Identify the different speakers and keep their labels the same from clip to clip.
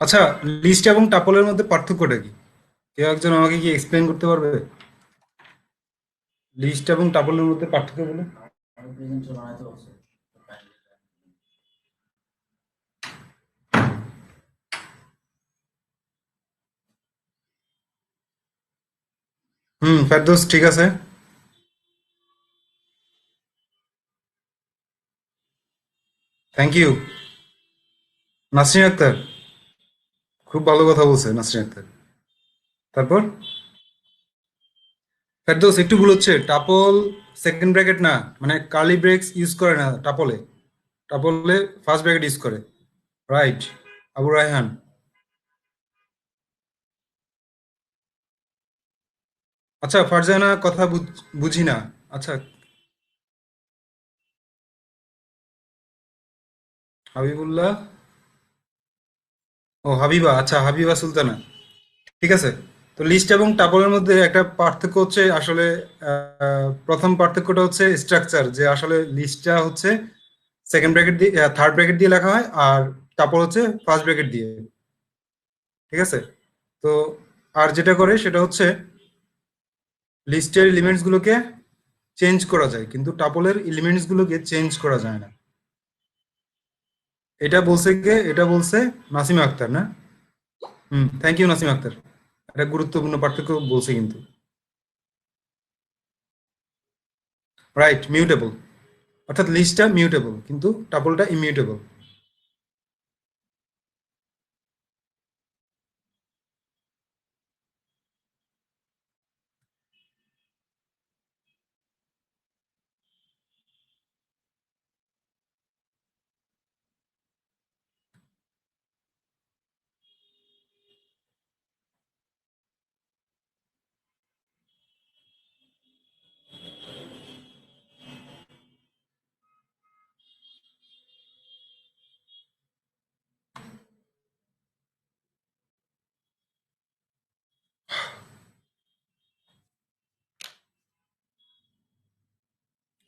Speaker 1: আচ্ছা, লিস্ট এবং টাপলের মধ্যে পার্থক্যটা কি? কেউ একজন আমাকে কি এক্সপ্লেইন করতে পারবে? লিস্ট এবং টাপলের মধ্যে পার্থক্য বলে। ফেরদৌস ঠিক আছে। Thank you. নাসরিন আক্তার খুব ভালো কথা বলছে। নাসরিন আক্তার, তারপর ফেরদৌস একটু ভুল হচ্ছে। টাপল সেকেন্ড ব্র্যাকেট না, মানে কার্লি ব্রেক্স ইউজ করে না টাপলে। টাপলে ফার্স্ট ব্র্যাকেট ইউজ করে। রাইট। আবু রায়হান। আচ্ছা, ফারজানা কথা বুঝি না। আচ্ছা, হাবিবুল্লাহ। ও হাবিবা, আচ্ছা হাবিবা সুলতানা। ঠিক আছে। তো লিস্ট এবং টাপলের মধ্যে একটা পার্থক্য হচ্ছে আসলে, প্রথম পার্থক্যটা হচ্ছে স্ট্রাকচার, যে আসলে লিস্টটা হচ্ছে সেকেন্ড ব্র্যাকেট দিয়ে, থার্ড ব্র্যাকেট দিয়ে লেখা হয়, আর টাপল হচ্ছে ফার্স্ট ব্র্যাকেট দিয়ে। ঠিক আছে। তো আর যেটা করে সেটা হচ্ছে লিস্টের এলিমেন্টস গুলোকে চেঞ্জ করা যায়, কিন্তু টাপলের এলিমেন্টস গুলোকে চেঞ্জ করা যায় না। এটা বলছে কে? এটা বলছে নাসিমা আক্তার না? Thank you Nasima Akhtar. একটা গুরুত্বপূর্ণ পার্থক্য বলছে কিন্তু। Right, mutable. অর্থাৎ লিস্টটা মিউটেবল কিন্তু টাপলটা ইমিউটেবল।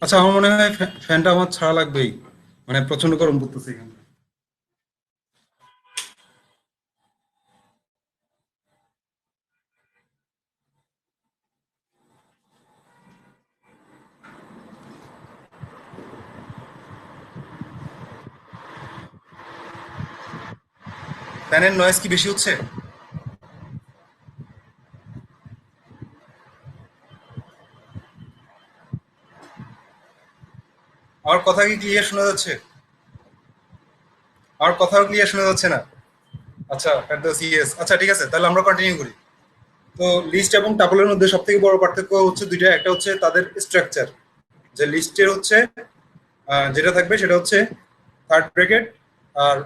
Speaker 1: আচ্ছা, আমার মনে হয় ফ্যানটা আমার ছাড়া লাগবেই। মানে প্রচন্ড গরম পড়তেছে এখানে। ফ্যানের নয়েজ কি বেশি হচ্ছে? আমার কথা কি ক্লিয়ার শোনা যাচ্ছে? আমার কথাও ক্লিয়ার শোনা যাচ্ছে না? আচ্ছা, ইয়েস। আচ্ছা ঠিক আছে, তাহলে আমরা কন্টিনিউ করি। তো লিস্ট এবং টাপলের মধ্যে সব থেকে বড় পার্থক্য হচ্ছে দুইটা। একটা হচ্ছে তাদের স্ট্রাকচার, যে লিস্টের হচ্ছে যেটা থাকবে সেটা হচ্ছে থার্ড ব্র্যাকেট, আর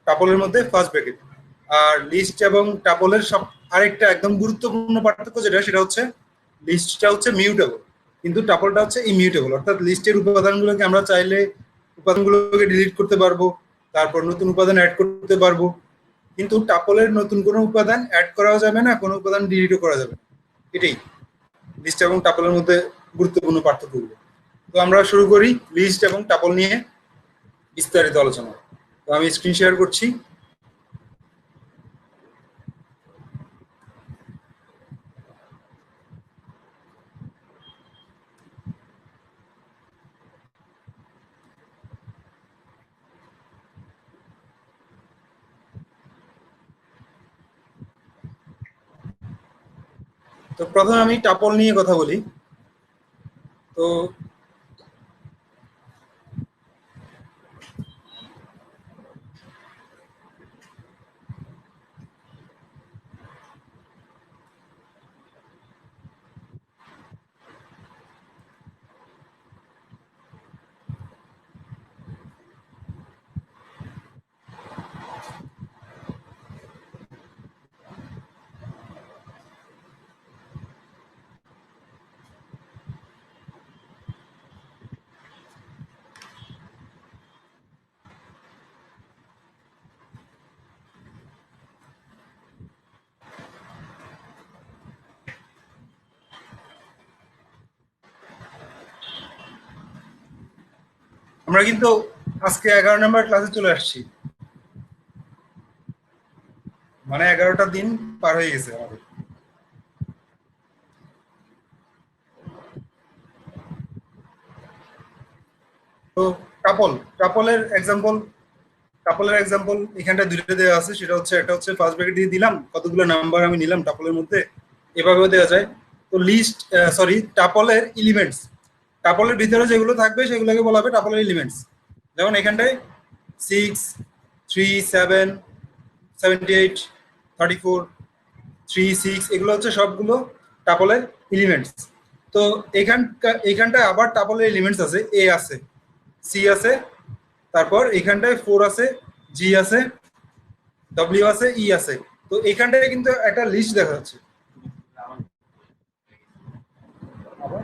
Speaker 1: টাপলের মধ্যে ফার্স্ট ব্র্যাকেট। আর লিস্ট এবং টাপলের সব আরেকটা একদম গুরুত্বপূর্ণ পার্থক্য যেটা, সেটা হচ্ছে লিস্টটা হচ্ছে মিউটেবল, কিন্তু টাপলটা হচ্ছে ইমিউটেবল। অর্থাৎ লিস্টের উপাদানগুলোকে আমরা চাইলে উপাদানগুলোকে ডিলিট করতে পারবো, তারপর নতুন উপাদান অ্যাড করতে পারবো। কিন্তু টাপলের নতুন কোনো উপাদান অ্যাড করাও যাবে না, কোনো উপাদান ডিলিটও করা যাবে না। এটাই লিস্ট এবং টাপলের মধ্যে গুরুত্বপূর্ণ পার্থক্যগুলো। তো আমরা শুরু করি লিস্ট এবং টাপল নিয়ে বিস্তারিত আলোচনা। তো আমি স্ক্রিন শেয়ার করছি। তো প্রথমে আমি টাপল নিয়ে কথা বলি। তো আমরা কিন্তু আজকে 11 নম্বর ক্লাসে চলে আসছি। মানে 11টা দিন পার হয়ে গেছে আমাদের। তো কাপল কাপলের এক্সাম্পল এখানটা দুটো দেওয়া আছে, সেটা হচ্ছে একটা হচ্ছে ফার্স্ট ব্র্যাকেট দিয়ে দিলাম কতগুলো নাম্বার আমি নিলাম টাপলের মধ্যে, এভাবেও দেওয়া যায়। তো লিস্ট, সরি, টাপলের এলিমেন্টস, টাপলের ভিতরে যেগুলো থাকবে সেগুলোকে বলা হবে টাপলের এলিমেন্টস। যেমন এখানটায় 6, 3, 7, 78, 34, 3, 6, এগুলো হচ্ছে সবগুলো টাপলের এলিমেন্টস। তো এখানটায় আবার টাপলের এলিমেন্টস আছে, এ আছে, সি আছে, তারপর এখানটায় 4 আছে, জি আছে, ডব্লিউ আছে, ই আছে। তো এখানটায় কিন্তু একটা লিস্ট দেখা যাচ্ছে। আবার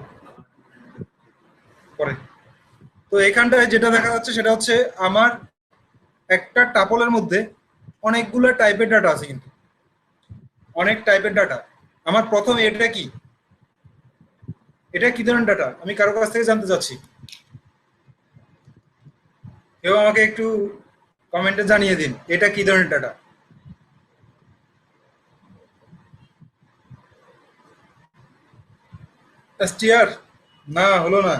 Speaker 1: পরে, তো এখানটায় যেটা দেখা যাচ্ছে সেটা হচ্ছে আমার একটা টাপলের মধ্যে অনেকগুলো টাইপের ডাটা আছে, কিন্তু অনেক টাইপের ডাটা। আমার প্রথম এটা কি, এটা কি ধরনের ডাটা আমি কারো কাছ থেকে জানতে চাচ্ছি, কেউ আমাকে একটু কমেন্টে জানিয়ে দিন এটা কি ধরনের ডাটা। এসটিআর, না হলো না,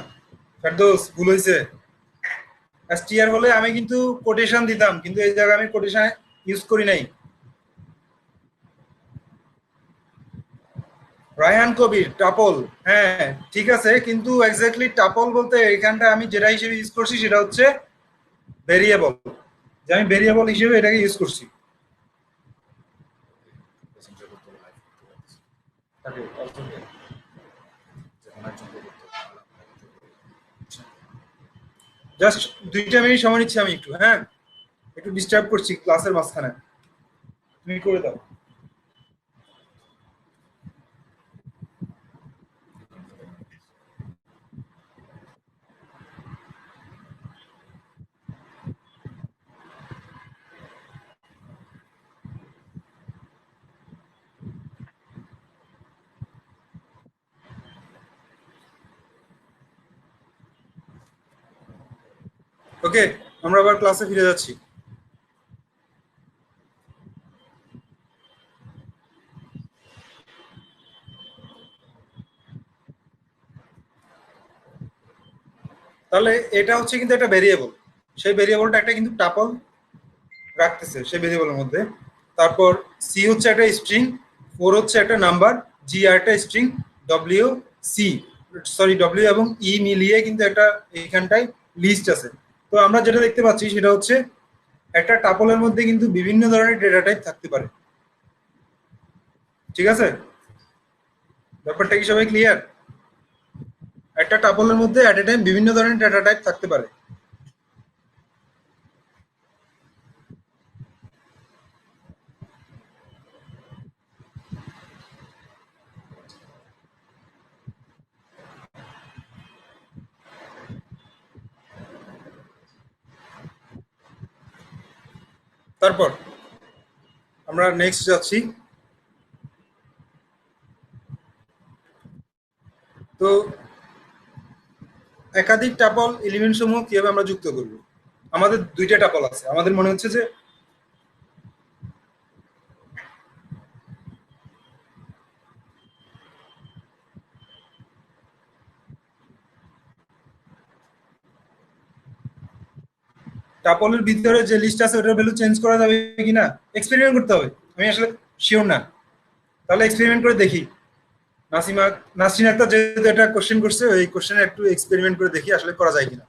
Speaker 1: ফেরদৌস ভুল হয়েছে। এসটিআর হলে আমি কিন্তু কোটেশন দিতাম, কিন্তু এই জায়গায় আমি কোটেশন ইউজ করি নাই। রায়হান কবির টাপল, হ্যাঁ ঠিক আছে, কিন্তু এক্স্যাক্টলি টাপল বলতে এখানটা আমি যেটা হিসেবে ইউজ করছি সেটা হচ্ছে ভেরিয়েবল, যে আমি ভেরিয়েবল হিসেবে এটাকে ইউজ করছি। জাস্ট 2টা মিনিট সময় নিচ্ছি আমি একটু, হ্যাঁ একটু ডিস্টার্ব করছি ক্লাসের মাঝখানে, তুমি করে দাও। ওকে, আমরা আবার ক্লাসে ফিরে যাচ্ছি। তাহলে এটা হচ্ছে কিন্তু একটা ভেরিয়েবল, সেই ভেরিয়েবলটা একটা কিন্তু টাপল রাখতেছে সেই ভেরিয়েবলের মধ্যে। তারপর সি হচ্ছে একটা স্ট্রিং, 4 হচ্ছে একটা নাম্বার, জি আর একটা string, W, C, sorry W এবং ই মিলিয়ে কিন্তু একটা এইখানটায় লিস্ট আছে। তো আমরা যেটা দেখতে পাচ্ছি সেটা হচ্ছে একটা টাপলের মধ্যে কিন্তু বিভিন্ন ধরনের ডেটা টাইপ থাকতে পারে। ঠিক আছে, ব্যাপারটা কি সবাই ক্লিয়ার? একটা টাপলের মধ্যে অ্যাট এ টাইম বিভিন্ন ধরনের ডেটা টাইপ থাকতে পারে। তারপর আমরা নেক্সট যাচ্ছি। তো একাধিক টাপল এলিমেন্ট সমূহ কিভাবে আমরা যুক্ত করব? আমাদের 2টা টাপল আছে, আমাদের মনে হচ্ছে যে টাপলের ভিতরে যে লিস্ট আছে ওটার ভ্যালু চেঞ্জ করা যাবে কিনা এক্সপেরিমেন্ট করতে হবে, আমি আসলে শিওর না। তাহলে এক্সপেরিমেন্ট করে দেখি। নাসিমা, নাসরিন আক্তার যেহেতু একটা কোশ্চেন করছে, ওই কোশ্চেনে একটু এক্সপেরিমেন্ট করে দেখি আসলে করা যায় কিনা।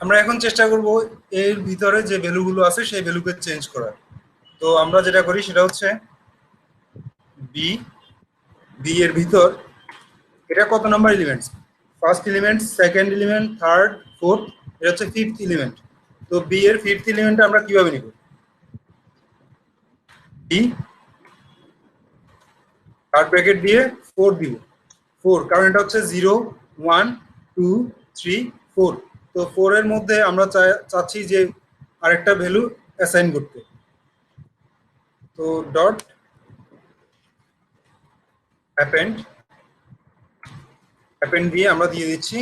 Speaker 1: আমরা এখন চেষ্টা করব এর ভিতরে যে ভ্যালুগুলো আছে সেই ভ্যালুকে চেঞ্জ করার। তো আমরা যেটা করি সেটা হচ্ছে বি, বি এর ভিতর এটা কত number elements, first element, second element, third, fourth, এটা হচ্ছে ফিফথ এলিমেন্ট। তো বি এর ফিফথ এলিমেন্ট আমরা কিভাবে নিব, বি থার্ড ব্র্যাকেট দিয়ে 4 দিব, 4 কারণ এটা হচ্ছে 0 1 2 3 4। তো 4 এর মধ্যে আমরা চাচ্ছি যে আরেকটা ভ্যালু অ্যাসাইন করতে। তো ডট অ্যাপেন্ড, অ্যাপেন্ড দিয়ে আমরা দিয়ে দিচ্ছি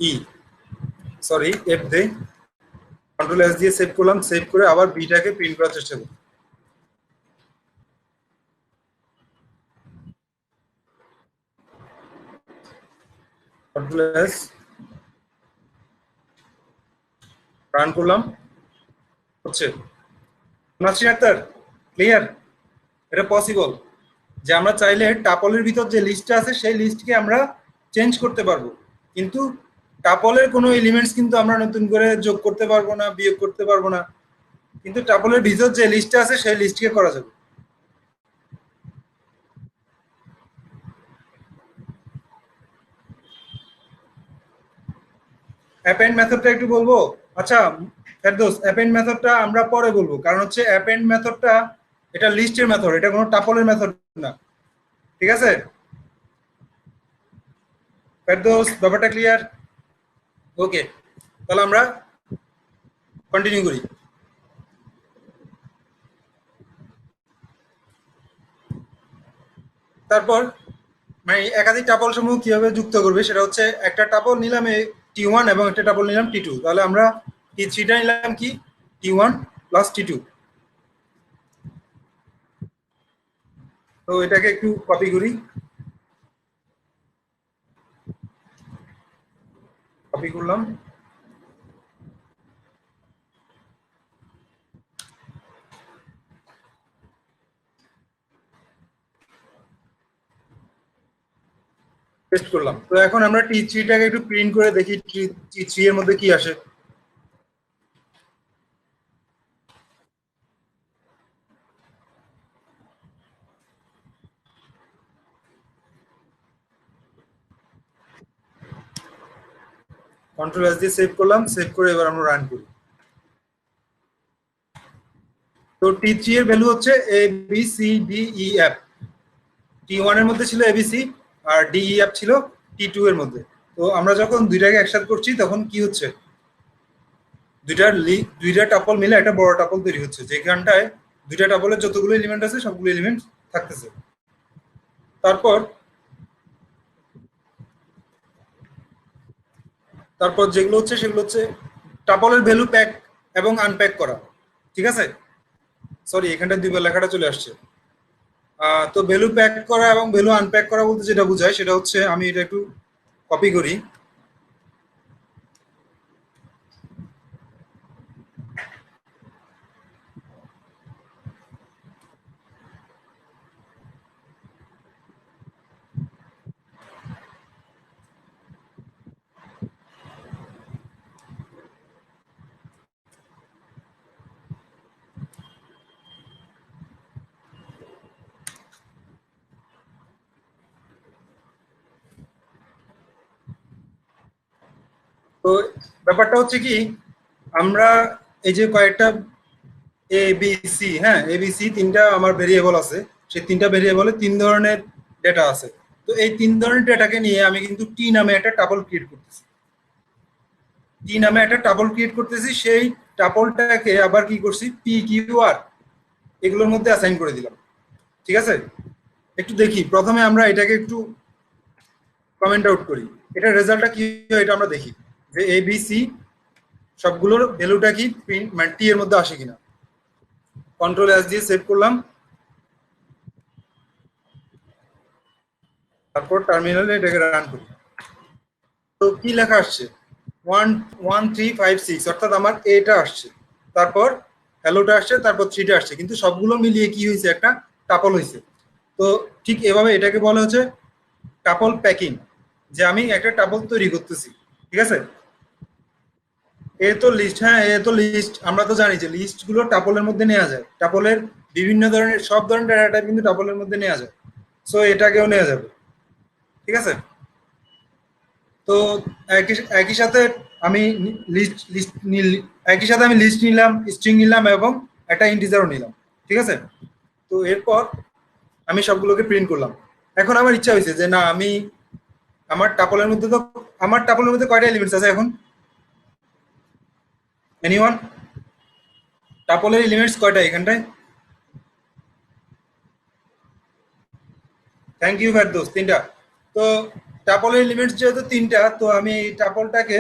Speaker 1: ই, সরি এফ দে, কন্ট্রোল এস দিয়ে সেভ করলাম, সেভ করে আবার বিটাকে প্রিন্ট করার চেষ্টা করি। কন্ট্রোল এস রান করলাম, হচ্ছে নাসরিন আক্তার ক্লিয়ার? এটা পসিবল যে আমরা চাইলে টাপলের ভিতর যে লিস্টটা আছে সেই লিস্টকে আমরা চেঞ্জ করতে পারবো, কিন্তু টাপলের কোনো এলিমেন্টস কিন্তু আমরা নতুন করে যোগ করতে পারবো না, বিয়োগ করতে পারবো না, কিন্তু টাপলের ভিতর যে লিস্টটা আছে সেই লিস্টকে করা যাবে। অ্যাপেন্ড মেথডটা একটু বলবো? আচ্ছা ফেরদৌস, অ্যাপেন্ড মেথডটা আমরা পরে বলবো, কারণ হচ্ছে অ্যাপেন্ড মেথডটা এটা লিস্টের মেথড, এটা কোনো টাপলের মেথড না। ঠিক আছে ফেরদৌস, ব্যাপারটা ক্লিয়ার? ওকে, তাহলে আমরা কন্টিনিউ করি। তারপর মানে একাধিক টাপল সমূহ কিভাবে যুক্ত করবে সেটা হচ্ছে একটা টাপল নিলাম টি1 এবং একটা টাপল নিলাম টি2, তাহলে আমরা টি3টা নিলাম কি টি1 প্লাস টি2। তো এটাকে একটু কপি করি, কপি করলাম, পেস্ট করলাম। তো এখন আমরা টি3টাকে একটু প্রিন্ট করে দেখি টি3 এর মধ্যে কি আসে। কন্ট্রোল এস দিয়ে সেভ করলাম, সেভ করে এবার আমরা রান করি। তো টি3 এর ভ্যালু হচ্ছে A B C D E F, T one এর মধ্যে ছিল এবিসি আর ডি ই এফ ছিল টি2 এর মধ্যে। তো আমরা যখন দুইটাকে একসাথে করছি তখন কি হচ্ছে, দুইটা টাপল মিলে একটা বড় টাপল তৈরি হচ্ছে, যেখানটায় দুইটা টাপলের যতগুলো এলিমেন্ট আছে সবগুলো এলিমেন্ট থাকতেছে। তারপর তারপর যেগুলো হচ্ছে সেগুলো হচ্ছে টাপলের ভ্যালু প্যাক এবং আনপ্যাক করা। ঠিক আছে, সরি এখানটা দুইবার লেখাটা চলে আসছে। তো ভ্যালু প্যাক করা এবং ভ্যালু আনপ্যাক করা বলতে যেটা বোঝায় সেটা হচ্ছে, আমি এটা একটু কপি করি। তো ব্যাপারটা হচ্ছে কি, আমরা এই যে কয়েকটা এ বি সি, হ্যাঁ এ বি সি তিনটা আমার ভেরিয়েবল আছে, সেই তিনটা ভেরিয়েবলে তিন ধরনের ডেটা আছে। তো এই তিন ধরনের ডেটাকে নিয়ে আমি কিন্তু টি নামে একটা টাপল ক্রিয়েট করতেছি, টি নামে একটা টাপল ক্রিয়েট করতেছি, সেই টাপলটাকে আবার কি করছি পি কিউ আর এগুলোর মধ্যে অ্যাসাইন করে দিলাম। ঠিক আছে, একটু দেখি প্রথমে আমরা এটাকে একটু কমেন্ট আউট করি, এটা রেজাল্টটা কি হয় এটা আমরা দেখি যে এ বি সি সবগুলোর ভ্যালুটা কি মানে টি এর মধ্যে আসে কিনা। কন্ট্রোল এস দিয়ে সেভ করলাম, তারপর টার্মিনালে এটাকে রান করি। তো কি লেখা আসছে, 1 1 3 5 6, অর্থাৎ আমার এটা আসছে। তারপর হ্যালোটা আসছে, তারপর থ্রিটা আসছে, কিন্তু সবগুলো মিলিয়ে কি হয়েছে, একটা টাপল হয়েছে। তো ঠিক এভাবে এটাকে বলা হচ্ছে টাপল প্যাকিং, যে আমি একটা টাপল তৈরি করতেছি। ঠিক আছে, এ তো লিস্ট, হ্যাঁ এ তো লিস্ট, আমরা তো জানি যে লিস্ট গুলো টাপলের মধ্যে নেওয়া যায়, টাপলের বিভিন্ন ধরনের সব ধরনের ডেটা টাইপ কিন্তু টাপলের মধ্যে নেওয়া যায়। সো এটাকেও নেওয়া যাবে। ঠিক আছে, তো একই একই সাথে আমি লিস্ট লিস্ট একই সাথে আমি লিস্ট নিলাম, স্ট্রিং নিলাম এবং একটা ইন্টিজারও নিলাম। ঠিক আছে, তো এরপর আমি সবগুলোকে প্রিন্ট করলাম। এখন আমার ইচ্ছা হয়েছে যে না আমি আমার টাপলের মধ্যে তো, আমার টাপলের মধ্যে কয়টা এলিমেন্টস আছে এখন, এনিওয়ান? টাপলের এলিমেন্টস কয়টা এখানটায়? থ্যাংক ইউ ফেরদৌস, তিনটা। তো টাপলের এলিমেন্টস যেহেতু তিনটা, তো আমি এই টাপলটাকে,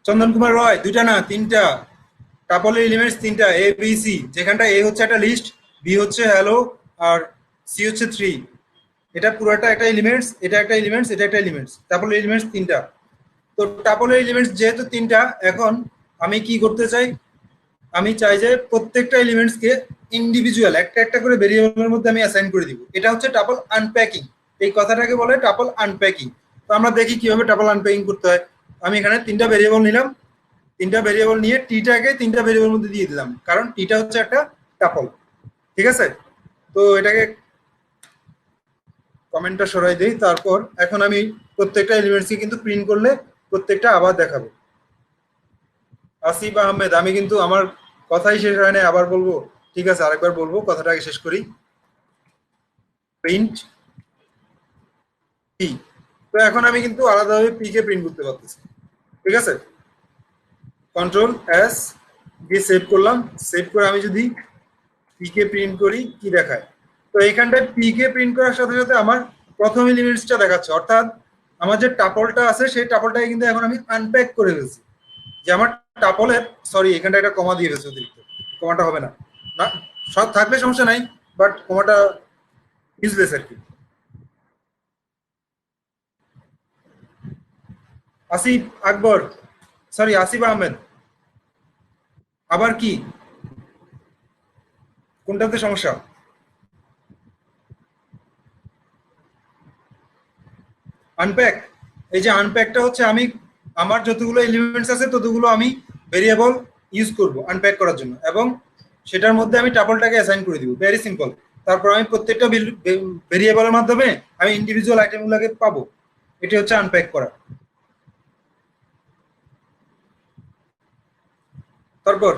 Speaker 1: চন্দন কুমার রয়, দুইটা না তিনটা, টাপলের এলিমেন্টস তিনটা, এ বি সি, যেখানটা এ হচ্ছে একটা লিস্ট, বি হচ্ছে হ্যালো, আর সি হচ্ছে থ্রি। এটা পুরোটা একটা এলিমেন্টস, এটা একটা এলিমেন্টস, এটা একটা এলিমেন্টস, টাপলের এলিমেন্টস তিনটা। তো টাপলের এলিমেন্টস যেহেতু তিনটা, এখন আমি কি করতে চাই, আমি চাই যে প্রত্যেকটা এলিমেন্টসকে ইন্ডিভিজুয়াল একটা একটা করে ভেরিয়েবলের মধ্যে আমি অ্যাসাইন করে দিব। এটা হচ্ছে টাপল আনপ্যাকিং, এই কথাটাকে বলে টাপল আনপ্যাকিং। তো আমরা দেখি কিভাবে টাপল আনপ্যাকিং করতে হয়। আমি এখানে তিনটা ভেরিয়েবল নিলাম, তিনটা ভেরিয়েবল নিয়ে টিটাকে তিনটা ভেরিয়েবলের মধ্যে দিয়ে দিলাম, কারণ টিটা হচ্ছে একটা টাপল। ঠিক আছে, তো এটাকে কমেন্টটা সরাই দিই। তারপর এখন আমি প্রত্যেকটা এলিমেন্টসকে কিন্তু প্রিন্ট করলে প্রত্যেকটা আবার দেখাবো। আসিফ আহমেদ, আমি কিন্তু আমার কথাই শেষ হয় না, আবার বলবো? ঠিক আছে, আরেকবার বলবো, কথাটা আগে শেষ করি। Print P. তো এখন আমি কিন্তু আলাদাভাবে পি কে প্রিন্ট করতে পারতেছি। ঠিক আছে, কন্ট্রোল এস দিয়ে সেভ করলাম। সেভ করে আমি যদি পি কে প্রিন্ট করি, কি দেখায়? তো এইখানটায় পি কে প্রিন্ট করার সাথে সাথে আমার প্রথম এলিমেন্টসটা দেখাচ্ছে, অর্থাৎ আমার যে টাপলটা আছে সেই টাপলটাকে কিন্তু এখন আমি আনপ্যাক করে ফেলছি। যে আমার টাপলের, সরি এখানটা একটা কমা দিয়ে ফেলছি অতিরিক্ত, কমাটা হবে না, না সব থাকলে সমস্যা নাই, বাট কমাটা ইউজলেস আর কি। আসিফ আকবর, সরি আসিফ আহমেদ, আবার কি, কোনটাতে সমস্যা? আনপ্যাক, এই যে আনপ্যাকটা হচ্ছে আমি আমার যতগুলো এলিমেন্টস আছে ততগুলো আমি ভেরিয়েবল ইউজ করব আনপ্যাক করার জন্য, এবং সেটার মধ্যে আমি টাপলটাকে অ্যাসাইন করে দিব, ভেরি সিম্পল। তারপর আমি প্রত্যেকটা ভেরিয়েবলের মাধ্যমে আমি ইন্ডিভিজুয়াল আইটেমগুলোকে পাবো। এটি হচ্ছে আনপ্যাক করা। তারপর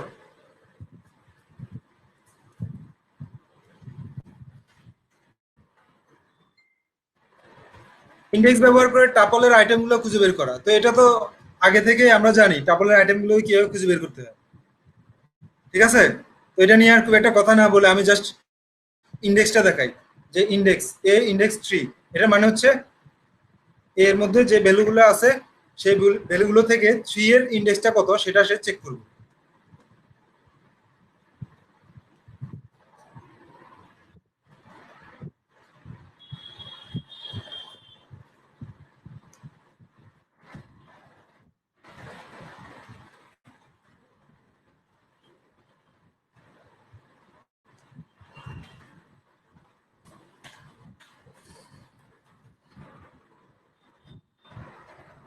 Speaker 1: ইন্ডেক্স ব্যবহার করে টাপলের আইটেমগুলো খুঁজে বের করা, তো এটা তো আগে থেকে আমরা জানি টাপলের আইটেমগুলো কিভাবে খুঁজে বের করতে হয়। ঠিক আছে, তো এটা নিয়ে আর খুব একটা কথা না বলে আমি জাস্ট ইন্ডেক্সটা দেখাই, যে ইন্ডেক্স এ ইন্ডেক্স থ্রি, এটা মানে হচ্ছে এর মধ্যে যে ভ্যালুগুলো আছে সেই ভ্যালুগুলো থেকে থ্রি এর ইন্ডেক্সটা কত সেটা সে চেক করবে।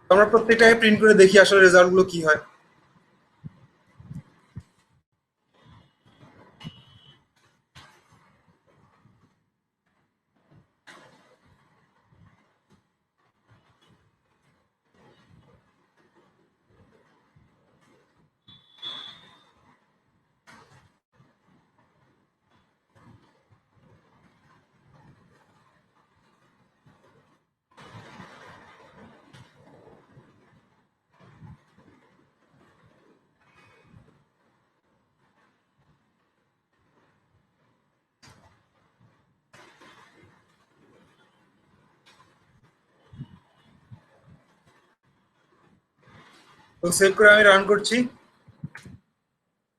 Speaker 1: তো আমরা প্রত্যেকটাকে প্রিন্ট করে দেখি আসলে রেজাল্ট গুলো কি হয়। তো সেভ করে আমি রান করছি।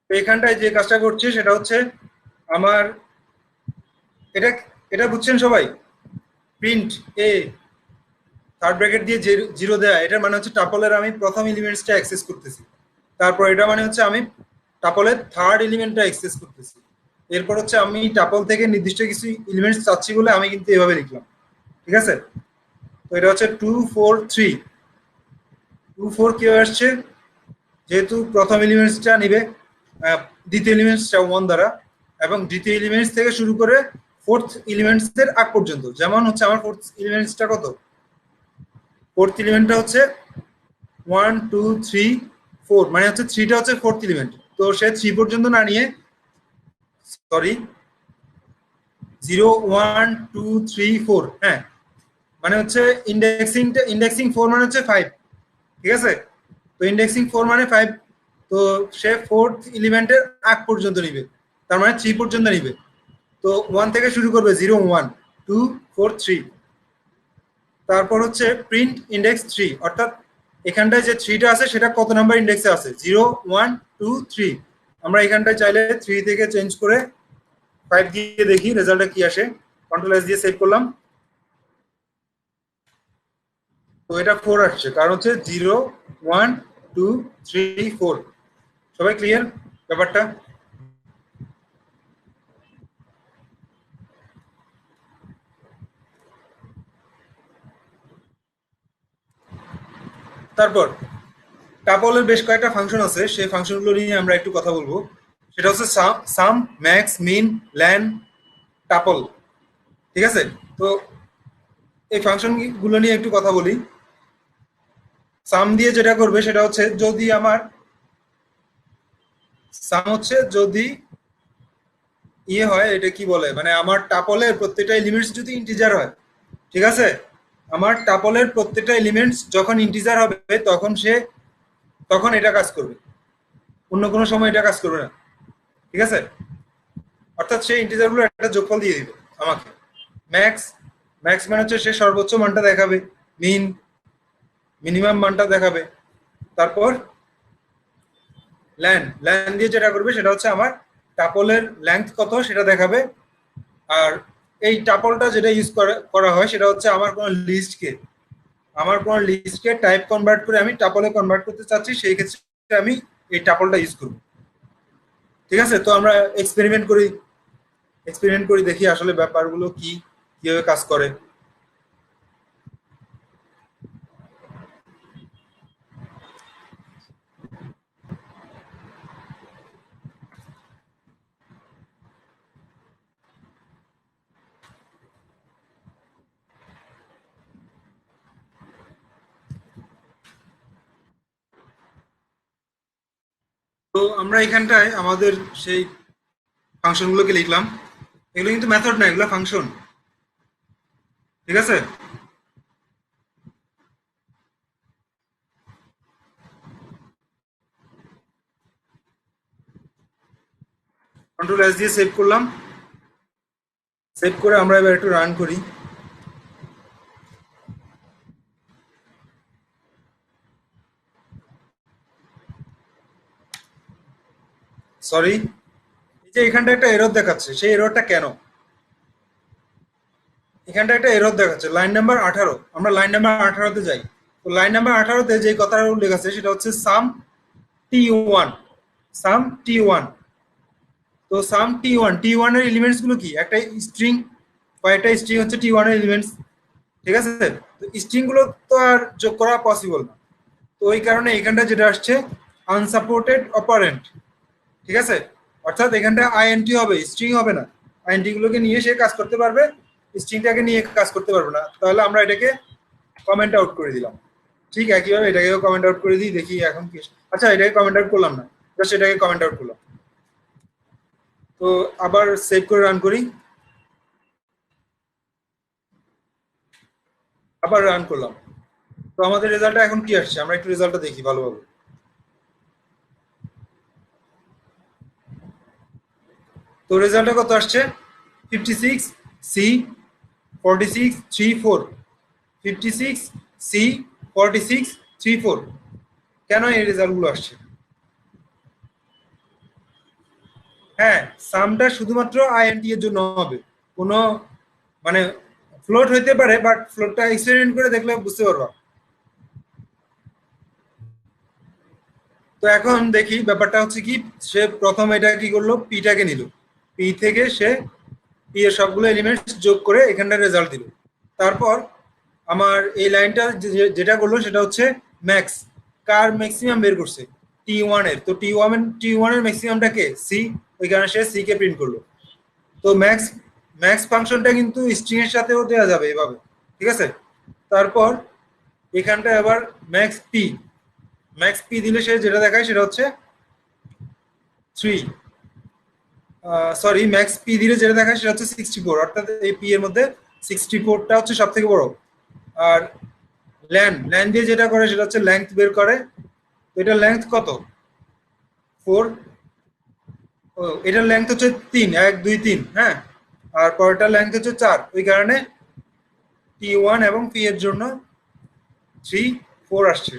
Speaker 1: তো এখানটায় যে কাজটা করছি সেটা হচ্ছে আমার, এটা এটা বুঝছেন সবাই? প্রিন্ট এ থার্ড ব্র্যাকেট দিয়ে জিরো দেয়া, এটার মানে হচ্ছে টাপলের আমি প্রথম এলিমেন্টসটা অ্যাক্সেস করতেছি। তারপর এটা মানে হচ্ছে আমি টাপলের থার্ড এলিমেন্টটা অ্যাক্সেস করতেছি। এরপর হচ্ছে আমি টাপল থেকে নির্দিষ্ট কিছু এলিমেন্টস চাচ্ছি বলে আমি কিন্তু এভাবে লিখলাম, ঠিক আছে। তো এটা হচ্ছে 2 4 3। 2 4 কি আসছে, যেহেতু প্রথম এলিমেন্টসটা নিবে দ্বিতীয় এলিমেন্টসটা 1 দ্বারা, এবং দ্বিতীয় এলিমেন্টস থেকে শুরু করে ফোর্থ এলিমেন্টস এর আগ পর্যন্ত। যেমন হচ্ছে আমার ফোর্থ এলিমেন্টসটা কত, ফোর্থ এলিমেন্টটা হচ্ছে 1 2 3 4, মানে হচ্ছে 3টা হচ্ছে ফোর্থ এলিমেন্ট। তো সে 3 পর্যন্ত না নিয়ে, সরি, 0 1 2 3 4, হ্যাঁ, মানে হচ্ছে ইন্ডেক্সিং 4 মানে হচ্ছে 5, ঠিক আছে। তো ইন্ডেক্সিং 4 মানে 5, তো সে ফোর্থ এলিমেন্টের আগ পর্যন্ত নিবে, তার মানে 3 পর্যন্ত নিবে। তো 1 থেকে শুরু করবে, 0 1 2 4 3। তারপর হচ্ছে প্রিন্ট ইন্ডেক্স 3, অর্থাৎ এখানটায় যে 3টা আছে সেটা কত নাম্বার ইন্ডেক্সে আছে, 0 1 2 3। আমরা এখানটায় চাইলে 3 থেকে চেঞ্জ করে 5 দিয়ে দেখি রেজাল্টটা কি আসে। কন্ট্রোল এস দিয়ে সেভ করলাম, তো এটা 4 আসছে, কারণ হচ্ছে 0 1 2 3 4। সবাই ক্লিয়ার ব্যাপারটা? তারপর টাপলের বেশ কয়েকটা ফাংশন আছে, সেই ফাংশনগুলো নিয়ে আমরা একটু কথা বলবো। সেটা হচ্ছে সাম, ম্যাক্স, মিন, ল্যান, টাপল, ঠিক আছে। তো এই ফাংশন গুলো নিয়ে একটু কথা বলি। সাম দিয়ে যেটা করবে সেটা হচ্ছে, যদি আমার সাম হচ্ছে যদি হয়, এটা কি বলে, মানে আমার টাপলের প্রত্যেকটা এলিমেন্টস যদি ইন্টিজার হয়, ঠিক আছে, আমার টাপলের প্রত্যেকটা এলিমেন্টস যখন ইন্টিজার হবে তখন এটা কাজ করবে, অন্য কোনো সময় এটা কাজ করবে না, ঠিক আছে। অর্থাৎ সেই ইন্টিজার গুলো একটা যোগফল দিয়ে দিবে আমাকে। ম্যাক্স, ম্যাক্স মানে হচ্ছে সে সর্বোচ্চ মানটা দেখাবে। মিন, মিনিমাম মানটা দেখাবে। তারপর ল্যান, ল্যান দিয়ে যেটা করবে সেটা হচ্ছে আমার টাপলের লেন্থ কত সেটা দেখাবে। আর এই টাপলটা যেটা ইউজ করা হয় সেটা হচ্ছে আমার কোনো লিস্টকে টাইপ কনভার্ট করে আমি টাপলে কনভার্ট করতে চাচ্ছি, সেই ক্ষেত্রে আমি এই টাপলটা ইউজ করব, ঠিক আছে। তো আমরা এক্সপেরিমেন্ট করি দেখি আসলে ব্যাপারগুলো কি, কিভাবে কাজ করে। তো আমরা এখানটায় আমাদের সেই ফাংশনগুলোকে লিখলাম। এগুলো কিন্তু মেথড না, এগুলো ফাংশন, ঠিক আছে। কন্ট্রোল এস দিয়ে সেভ করলাম। সেভ করে আমরা এবার একটু রান করি। সরি, এই যে এখানটা একটা এরর দেখাচ্ছে, সেই এররটা কেন? এখানটা একটা এরর দেখাচ্ছে লাইন নাম্বার 18। আমরা লাইন নাম্বার 18-তে যাই। তো লাইন নাম্বার 18-তে যে কথাটা উল্লেখ আছে সেটা হচ্ছে সাম T1, সাম T1। তো সাম T1 এর এলিমেন্টস গুলো কি, একটা স্ট্রিং, কয়েকটা স্ট্রিং হচ্ছে T1 এর এলিমেন্টস, ঠিক আছে। তো স্ট্রিং গুলো তো আর যোগ করা পসিবল না, তো ওই কারণে এখানটা যেটা আসছে আনসাপোর্টেড অপারেন্ট, ঠিক আছে। অর্থাৎ এখানটা আইএনটি হবে, স্ট্রিং হবে না। আইএনটি গুলোকে নিয়ে সে কাজ করতে পারবে, স্ট্রিংটাকে নিয়ে কাজ করতে পারবে না। তাহলে আমরা এটাকে কমেন্ট আউট করে দিলাম। ঠিক একইভাবে এটাকেও কমেন্ট আউট করে দিই, দেখি এখন কি। আচ্ছা, এটাকে কমেন্ট আউট করলাম না, জাস্ট এটাকে কমেন্ট আউট করলাম। তো আবার সেভ করে রান করি, আবার রান করলাম। তো আমাদের রেজাল্টটা এখন কি আসছে, আমরা একটু রেজাল্টটা দেখি ভালোভাবে। তো রেজাল্টটা কত আসছে, 56 C 46 3 4। 56 C 46 3 4। কেন এই রেজাল্টগুলো আসছে? হ্যাঁ, সামটা শুধুমাত্র আইএনটি এর জন্য হবে, কোনো মানে ফ্লোট হইতে পারে, বাট ফ্লোটটা এক্সপেরিমেন্ট করে দেখলে বুঝতে পারবা। তো এখন দেখি ব্যাপারটা হচ্ছে কি, সে প্রথম এটা কি করলো, পিটাকে নিল, পি থেকে সে পি এর সবগুলো এলিমেন্টস যোগ করে এখানটা রেজাল্ট দিল। তারপর আমার এই লাইনটা যেটা করলো সেটা হচ্ছে ম্যাক্স, কার ম্যাক্সিমাম বের করছে, টি এর। তো টি ওয়ান এর ম্যাক্সিমামটা কে, সি, ওই কারণে সে সি কে প্রিন্ট করলো। তো ম্যাক্স ম্যাক্স ফাংশনটা কিন্তু স্ট্রিং এর সাথেও দেওয়া যাবে এভাবে, ঠিক আছে। তারপর এখানটা আবার ম্যাক্স পি দিলে সে যেটা দেখায় সেটা হচ্ছে 3, সরি ম্যাক্স পি দিলে যেটা দেখায় সেটা হচ্ছে 64, অর্থাৎ এই পি এর মধ্যে 64টা হচ্ছে সব থেকে বড়। আর ল্যান দিয়ে যেটা করে সেটা হচ্ছে লেংথ বের করে। তো এটার লেংথ কত, 4, ও এটার লেংথ হচ্ছে 3, 1 2 3, হ্যাঁ। আর পরেরটার লেংথ হচ্ছে 4, ওই কারণে টি ওয়ান এবং পি এর জন্য 3 4 আসছে।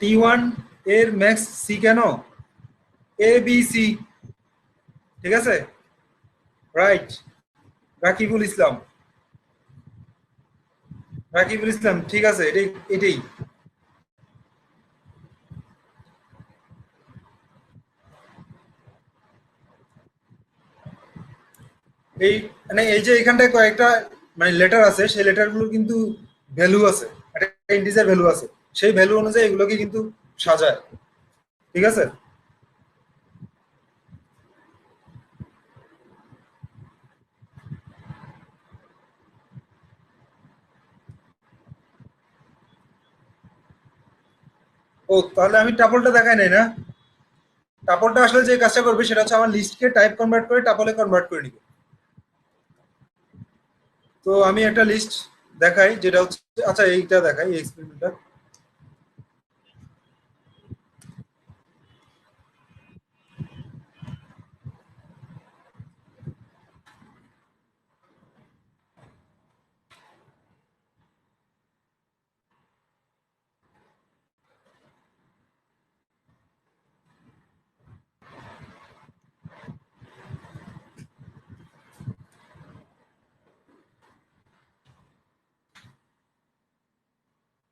Speaker 1: টি ওয়ান এর ম্যাক্স সি কেন, এ বি সি, ঠিক আছে, রাইট। রাকিবুল ইসলাম, ঠিক আছে, এটাই এটাই। এই মানে এই যে এখানটায় কয়েকটা মানে লেটার আছে, সেই লেটারগুলো কিন্তু ভ্যালু আছে, একটা ইন্টিজার ভ্যালু আছে, সেই ভ্যালু অনুযায়ী এগুলোকে কিন্তু সাজায়, ঠিক আছে। ও তাহলে আমি টাপলটা দেখাই নাই না। টাপলটা আসলে যে কাজটা করবে সেটা হচ্ছে আমার লিস্টকে টাইপ কনভার্ট করে টাপলে কনভার্ট করে নিবে। তো আমি একটা লিস্ট দেখাই যেটা হচ্ছে, আচ্ছা এইটা দেখাই, এই এক্সপেরিমেন্টটা।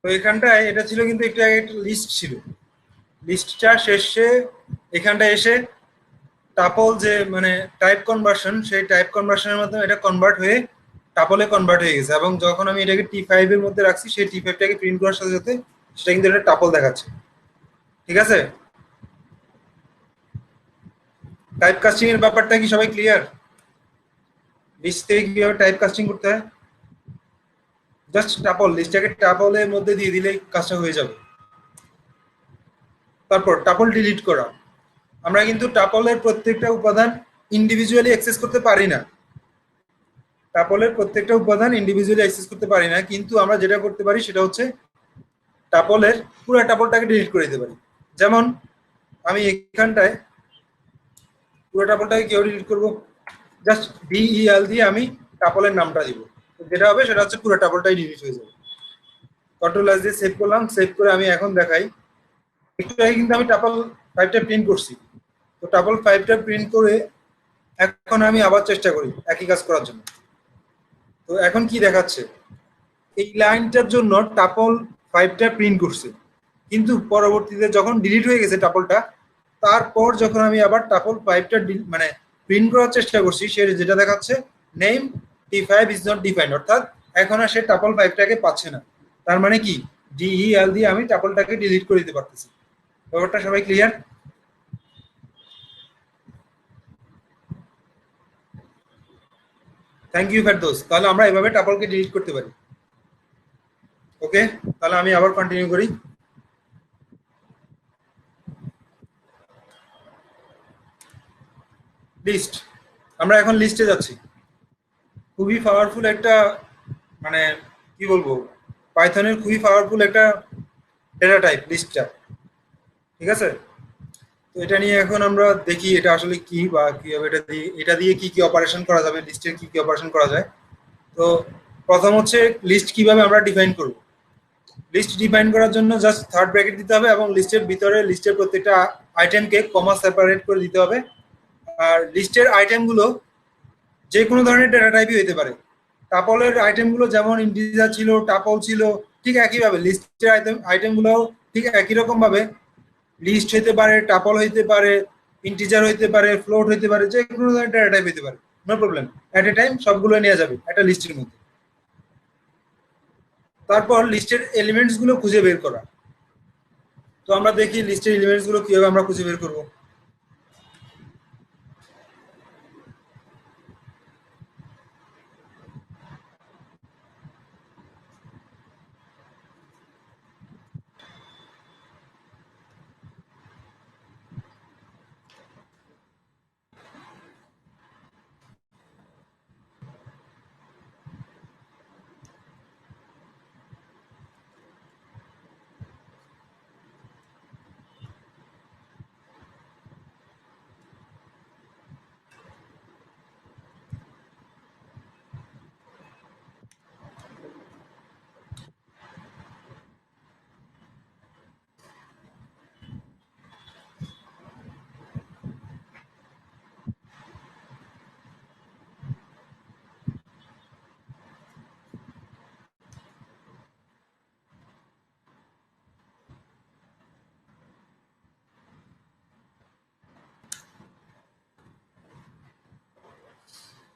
Speaker 1: তো এখানটায় এটা ছিল কিন্তু একটু আগে একটা লিস্ট ছিল, লিস্টটা শেষে এখানটা এসে টাপল যে মানে টাইপ কনভার্সন, সেই টাইপ কনভার্সনের মাধ্যমে এটা কনভার্ট হয়ে টাপলে কনভার্ট হয়ে গেছে, এবং যখন আমি এটাকে টি5 এর মধ্যে রাখছি সেই টি5টাকে প্রিন্ট করার সাথে সাথে সেটা কিন্তু এটা টাপল দেখাচ্ছে, ঠিক আছে। টাইপ কাস্টিং এর ব্যাপারটা কি সবাই ক্লিয়ার, লিস্ট থেকে কিভাবে টাইপ কাস্টিং করতে হয়? জাস্ট টাপল, লিস্টটাকে টাপলের মধ্যে দিয়ে দিলেই কাজটা হয়ে যাবে। তারপর টাপল ডিলিট করা, আমরা কিন্তু টাপলের প্রত্যেকটা উপাদান ইন্ডিভিজুয়ালি অ্যাক্সেস করতে পারি না, টাপলের প্রত্যেকটা উপাদান ইন্ডিভিজুয়ালি অ্যাক্সেস করতে পারি না, কিন্তু আমরা যেটা করতে পারি সেটা হচ্ছে টাপলের পুরো টাপলটাকে ডিলিট করে দিতে পারি। যেমন আমি এখানটায় পুরো টাপলটাকে কেউ ডিলিট করবো, জাস্ট ডিইএল দিয়ে আমি টাপলের নামটা দিব, যেটা হবে সেটা হচ্ছে পুরো টাপলটাই ডিলিট হয়ে যাবে। কন্ট্রোল এস দিয়ে সেভ করলাম, সেভ করে আমি এখন দেখাই। একটু আগে কিন্তু আমি টাপল 5টা প্রিন্ট করছি, তো টাপল 5টা প্রিন্ট করে এখন আমি আবার চেষ্টা করি একই কাজ করার জন্য। তো এখন কি দেখাচ্ছে, এই লাইনটার জন্য টাপল 5টা প্রিন্ট করছে, কিন্তু পরবর্তীতে যখন ডিলিট হয়ে গেছে টাপলটা, তারপর যখন আমি আবার টাপল 5টা মানে প্রিন্ট করার চেষ্টা করছি, সে যেটা দেখাচ্ছে নেম টি5 ইজ নট ডিফাইন্ড, অর্থাৎ এখন আর সে টাপল 5টাকে পাচ্ছে না। তার মানে কি, ডিইএল দিয়ে আমি টাপলটাকে ডিলিট করে দিতে পারতেছি। ব্যাপারটা সবাই ক্লিয়ার? থ্যাংক ইউ ফেরদৌস, তাহলে আমরা এভাবে টাপলকে ডিলিট করতে পারি। ওকে, তাহলে আমি আবার কন্টিনিউ করি। লিস্ট, আমরা এখন লিস্টে যাচ্ছি। খুবই পাওয়ারফুল একটা মানে কি বলবো, পাইথনের খুবই পাওয়ারফুল একটা ডেটা টাইপ লিস্টটা, ঠিক আছে। তো এটা নিয়ে এখন আমরা দেখি এটা আসলে কি, বা কিভাবে এটা দিয়ে কি কি অপারেশন করা যাবে, লিস্টের কি কি অপারেশন করা যায়। তো প্রথম হচ্ছে লিস্ট কিভাবে আমরা ডিফাইন করব। লিস্ট ডিফাইন করার জন্য জাস্ট থার্ড ব্র্যাকেট দিতে হবে, এবং লিস্টের ভিতরে লিস্টের প্রত্যেকটা আইটেমকে কমা সেপারেট করে দিতে হবে। আর লিস্টের আইটেমগুলো যে কোনো ধরনের ডেটা টাইপই হতে পারে, টাপলের আইটেমগুলো যেমন ইন্টিজার ছিল, টাপল ছিল, ঠিক একইভাবে লিস্টের আইটেমগুলো ঠিক একই রকম ভাবে লিস্ট হইতে পারে, টাপল হইতে পারে, ইন্টিজার হইতে পারে, ফ্লোট হইতে পারে, যে কোনো ধরনের ডেটা টাইপ হইতে পারে, no problem. At a time সবগুলো নেওয়া যাবে একটা লিস্টের মধ্যে। তারপর লিস্টের এলিমেন্টস গুলো খুঁজে বের করা। তো আমরা দেখি লিস্টের এলিমেন্টস গুলো কিভাবে আমরা খুঁজে বের করব।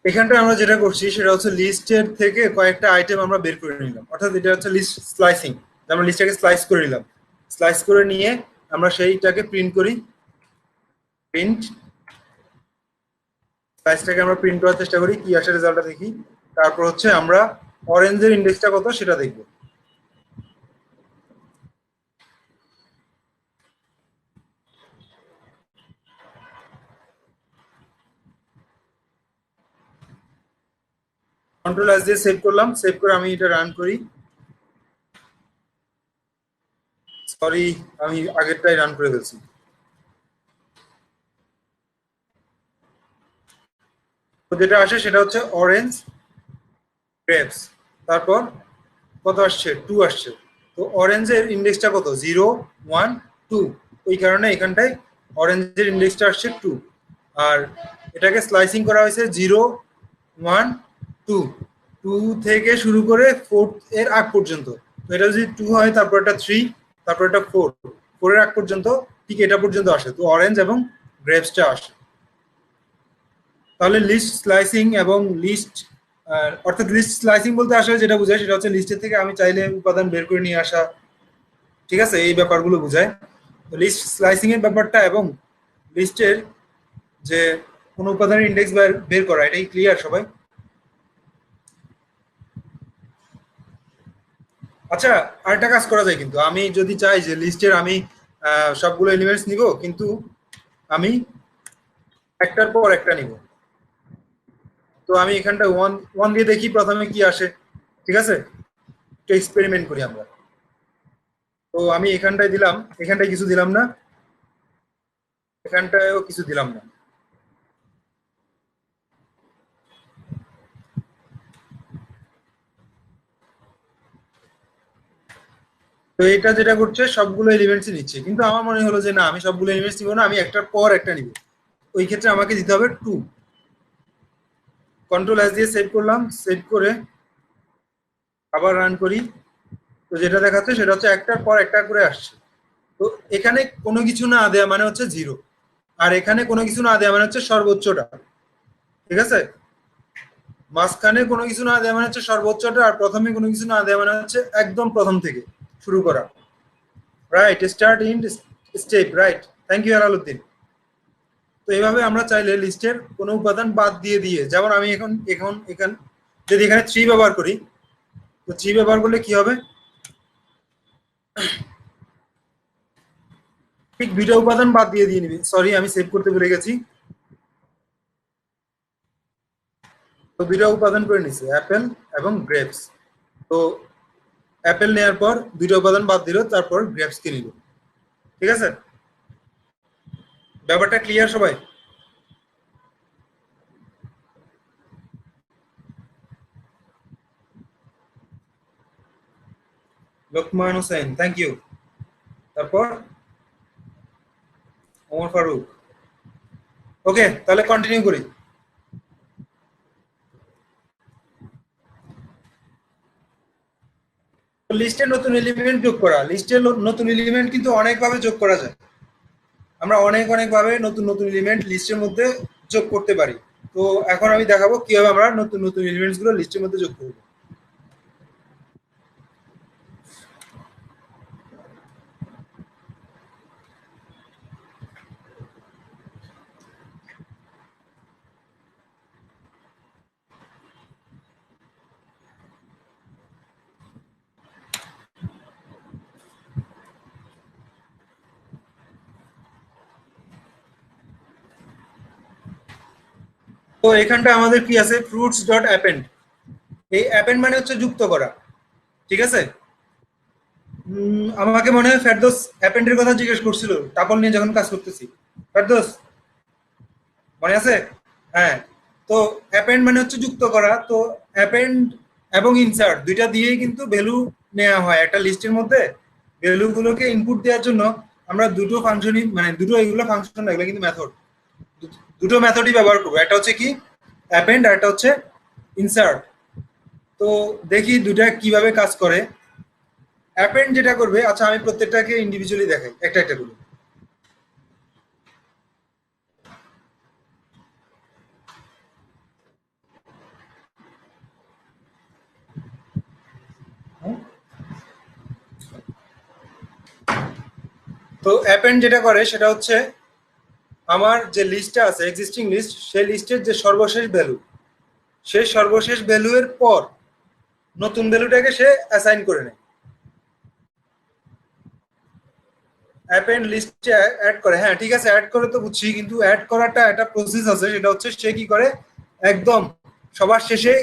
Speaker 1: এখানটা আমরা যেটা করছি সেটা হচ্ছে লিস্টের থেকে কয়েকটা আইটেম আমরা বের করে নিলাম, অর্থাৎ এটা হচ্ছে লিস্ট স্লাইসিং। আমরা লিস্টটাকে স্লাইস করে নিলাম, স্লাইস করে নিয়ে আমরা সেইটাকে প্রিন্ট করি। প্রিন্ট স্লাইসটাকে আমরা প্রিন্ট করার চেষ্টা করি, কি আসে রেজাল্টটা দেখি। তারপর হচ্ছে আমরা অরেঞ্জের ইন্ডেক্সটা কত সেটা দেখবো। কন্ট্রোল এস দিয়ে সেভ করলাম, সেভ করে আমি এটা রান করি। সরি, আমি আগেরটাই রান করে ফেলছি। তো যেটা আসে সেটা হচ্ছে অরেঞ্জ গ্রেপস। তারপর কত আসছে? 2 আসছে। তো অরেঞ্জের ইন্ডেক্সটা কত? 0 1 2। ওই কারণে এখানটায় অরেঞ্জের ইন্ডেক্সটা আসছে 2। আর এটাকে স্লাইসিং করা হয়েছে 0 1 2, 2 থেকে শুরু করে 4 এর আগ পর্যন্ত। তো এটা যদি 2 হয়, তারপর এটা 3, তারপর এটা 4, 4 এর আগ পর্যন্ত, ঠিক এটা পর্যন্ত আসে। তো অরেঞ্জ এবং গ্রেপসটা আসে। তাহলে লিস্ট স্লাইসিং এবং লিস্ট, অর্থাৎ লিস্ট স্লাইসিং বলতে আসলে যেটা বোঝায় সেটা হচ্ছে লিস্টের থেকে আমি চাইলে উপাদান বের করে নিয়ে আসা, ঠিক আছে, এই ব্যাপারগুলো বোঝায়। তো লিস্ট স্লাইসিং এর ব্যাপারটা এবং লিস্টের যে কোনো উপাদানের ইন্ডেক্স বের করা, এটাই ক্লিয়ার সবাই? আচ্ছা, আরেকটা কাজ করা যায়, কিন্তু আমি যদি চাই যে লিস্টের আমি সবগুলো এলিমেন্টস নিব, কিন্তু আমি একটার পর একটা নিব। তো আমি এখানটা ওয়ান ওয়ান দিয়ে দেখি প্রথমে কি আসে, ঠিক আছে? একটু এক্সপেরিমেন্ট করি আমরা। তো আমি এখানটায় দিলাম, এখানটায় কিছু দিলাম না, এখানটায়ও কিছু দিলাম না। তো এটা যেটা করছে সবগুলো এলিমেন্টসই নিচ্ছে, কিন্তু আমার মনে হলো যে না, আমি সবগুলো এলিমেন্টস নিব না, আমি একটার পর একটা নিব। ওই ক্ষেত্রে আমাকে দিতে হবে 2। কন্ট্রোল এস দিয়ে সেভ করলাম, সেভ করে আবার রান করি। তো যেটা দেখাচ্ছে সেটা হচ্ছে একটার পর একটা করে আসছে। তো এখানে কোনো কিছু না দেয়া মানে হচ্ছে 0, আর এখানে কোনো কিছু না দেয়া মানে হচ্ছে সর্বোচ্চটা, ঠিক আছে? মাঝখানে কোনো কিছু না দেয়া মানে হচ্ছে সর্বোচ্চটা, আর প্রথমে কোনো কিছু না দেয়া মানে হচ্ছে একদম প্রথম থেকে শুরু করা। Right, start in step, right. Thank you Alaluddin. তো এইভাবে আমরা চাইলে লিস্টের কোনো উপাদান বাদ দিয়ে দিয়ে, যেমন আমি এখন এখন এখান যদি এখানে 3 ব্যবহার করি, তো 3 ব্যবহার করলে কি হবে? ঠিক 2টা উপাদান বাদ দিয়ে দিয়ে নিবি। সরি, আমি সেভ করতে ভুলে গেছি। তো 2টা উপাদান করে নিছি, অ্যাপেল এবং গ্রেপস। তো অ্যাপেল নেওয়ার পর 2টা উপাদান বাদ দিল, তারপর গ্রেপস কে নিল, ঠিক আছে? ব্যাপারটা ক্লিয়ার সবাই? Lokman Hossain, thank you. তারপর ওমর ফারুক। ওকে, তাহলে কন্টিনিউ করি। লিস্টে নতুন এলিমেন্ট যোগ করা, লিস্টে নতুন এলিমেন্ট কিন্তু অনেকভাবে যোগ করা যায়। আমরা অনেক অনেক ভাবে নতুন নতুন এলিমেন্ট লিস্টের মধ্যে যোগ করতে পারি। তো এখন আমি দেখাবো কিভাবে আমরা নতুন নতুন এলিমেন্টস গুলো লিস্টের মধ্যে যোগ করব। তো এখানটা আমাদের কি আছে, ফ্রুটস ডট অ্যাপেন্ড। এই অ্যাপেন্ড মানে হচ্ছে যুক্ত করা, ঠিক আছে। আমাকে মনে হয় ফেরদৌস অ্যাপেন্ডের কথা জিজ্ঞেস করছিল টাপল নিয়ে যখন কাজ করতেছি। ফেরদৌস মনে আছে? হ্যাঁ। তো অ্যাপেন্ড মানে হচ্ছে যুক্ত করা। তো অ্যাপেন্ড এবং ইনসার্ট দুইটা দিয়েই কিন্তু ভ্যালু নেওয়া হয় একটা লিস্টের মধ্যে। ভ্যালু গুলোকে ইনপুট দেওয়ার জন্য আমরা দুটো ফাংশনই, মানে দুটো এগুলো ফাংশন, এগুলো কিন্তু মেথড, দুটো মেথডই ব্যবহার করবো। একটা হচ্ছে কি অ্যাপেন্ড, আর একটা হচ্ছে ইনসার্ট। তো দেখি দুটা কিভাবে কাজ করে। অ্যাপেন্ড যেটা করবে, আচ্ছা আমি প্রত্যেকটাকে ইন্ডিভিজুয়ালি দেখাই একটা একটা করে। তো অ্যাপেন্ড যেটা করে সেটা হচ্ছে আমার যে লিস্টটা আছে এক্সিস্টিং লিস্ট, সেই লিস্টের যে সর্বশেষ ভ্যালু, সেই সর্বশেষ ভ্যালু এর পর নতুন ভ্যালুটাকে সে অ্যাসাইন করে নেয়। অ্যাপেন্ড লিস্টে অ্যাড করে, হ্যাঁ ঠিক আছে, অ্যাড করে তো বুঝছি, কিন্তু অ্যাড করাটা একটা প্রসেস আছে, সেটা হচ্ছে সে কি করে একদম সবার শেষে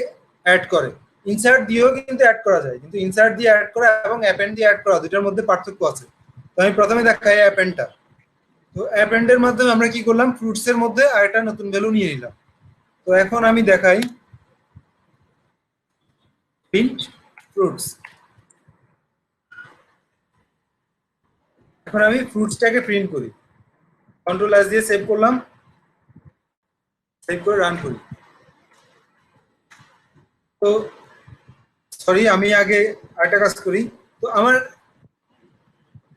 Speaker 1: অ্যাড করে। ইনসার্ট দিয়েও কিন্তু অ্যাড করা যায়, কিন্তু ইনসার্ট দিয়ে অ্যাড করা এবং অ্যাপেন্ড দিয়ে অ্যাড করা দুটার মধ্যে পার্থক্য আছে। তো আমি প্রথমে দেখাই অ্যাপেন্ডটা। তো অ্যাপেন্ডের মাধ্যমে আমরা কি করলাম, ফ্রুটস এর মধ্যে আরেকটা নতুন ভ্যালু নিয়ে নিলাম। তো এখন আমি দেখাই প্রিন্ট ফ্রুটস। এখন আমি ফ্রুটসটাকে প্রিন্ট করি, কন্ট্রোল এস দিয়ে সেভ করলাম, সেভ করে রান করি। তো সরি, আমি আগে আরেকটা কাজ করি। তো আমার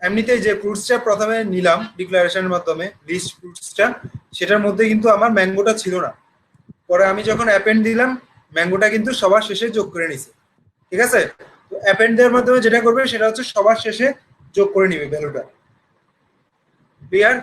Speaker 1: এমনিতেই যে ফ্রুটসটা প্রথমে নিলাম ডিক্লারেশনের মাধ্যমে, লিস্ট ফ্রুটসটা, সেটার মধ্যে কিন্তু আমার ম্যাঙ্গোটা ছিল না। পরে আমি যখন অ্যাপেন্ড দিলাম, ম্যাঙ্গোটা কিন্তু সবার শেষে যোগ করে নিছে, ঠিক আছে। তো অ্যাপেন্ড দেওয়ার মাধ্যমে যেটা করবে সেটা হচ্ছে সবার শেষে যোগ করে নিবে ভ্যালুটা। ক্লিয়ার?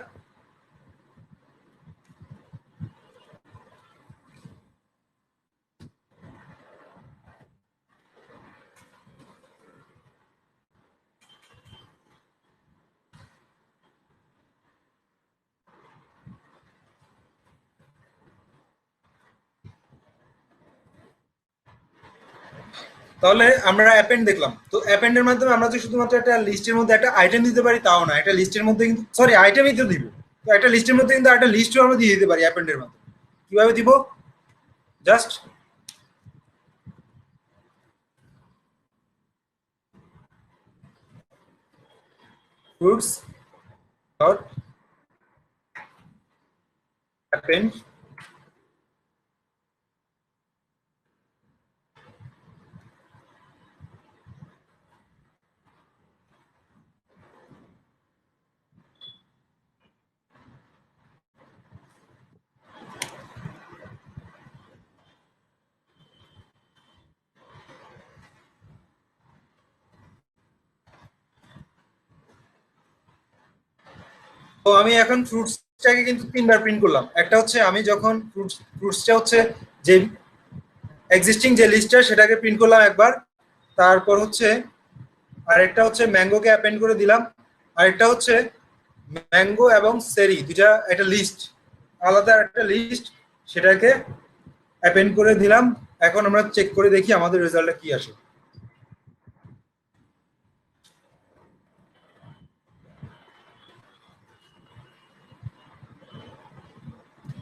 Speaker 1: তাহলে আমরা অ্যাপেন্ড দেখলাম। তো অ্যাপেন্ডের মাধ্যমে আমরা যে শুধুমাত্র একটা লিস্টের মধ্যে একটা আইটেম দিতে পারি তাও না, একটা লিস্টের মধ্যে কিন্তু, সরি আইটেমই তো দিব। তো একটা লিস্টের মধ্যে কিন্তু একটা লিস্টও আমরা দিয়ে দিতে পারি অ্যাপেন্ডের মাধ্যমে। কিভাবে দিব? জাস্ট ফ্রুটস ডট অ্যাপেন্ড, তো আমি এখন ফ্রুটসটাকে কিন্তু তিনবার প্রিন্ট করলাম। একটা হচ্ছে আমি যখন ফ্রুটসটা হচ্ছে যে এক্সিস্টিং যে লিস্টটা সেটাকে প্রিন্ট করলাম একবার। তারপর হচ্ছে আরেকটা হচ্ছে ম্যাঙ্গোকে অ্যাপেন্ড করে দিলাম। আরেকটা হচ্ছে ম্যাঙ্গো এবং সেরি দুইটা একটা লিস্ট, আলাদা একটা লিস্ট, সেটাকে অ্যাপেন্ড করে দিলাম। এখন আমরা চেক করে দেখি আমাদের রেজাল্টটা কি আসে।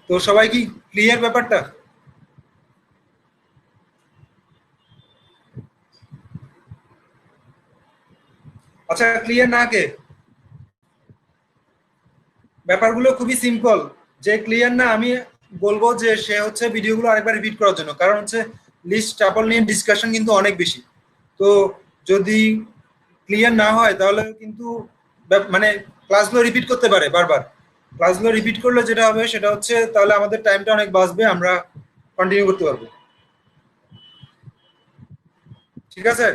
Speaker 1: তো সবাই কি ক্লিয়ার ব্যাপারটা? আচ্ছা ক্লিয়ার না কে? ব্যাপারগুলো খুবই সিম্পল। যে ক্লিয়ার না আমি বলবো যে সে হচ্ছে ভিডিওগুলো আরেকবার রিপিট করার জন্য, কারণ হচ্ছে লিস্ট টাপল নিয়ে ডিসকাশন কিন্তু অনেক বেশি। তো যদি ক্লিয়ার না হয় তাহলে কিন্তু মানে ক্লাসগুলো রিপিট করতে পারে বারবার। ক্লাসগুলো রিপিট করলে যেটা হবে সেটা হচ্ছে তাহলে আমাদের টাইমটা অনেক বাঁচবে, আমরা কন্টিনিউ করতে পারবো। ঠিক আছে,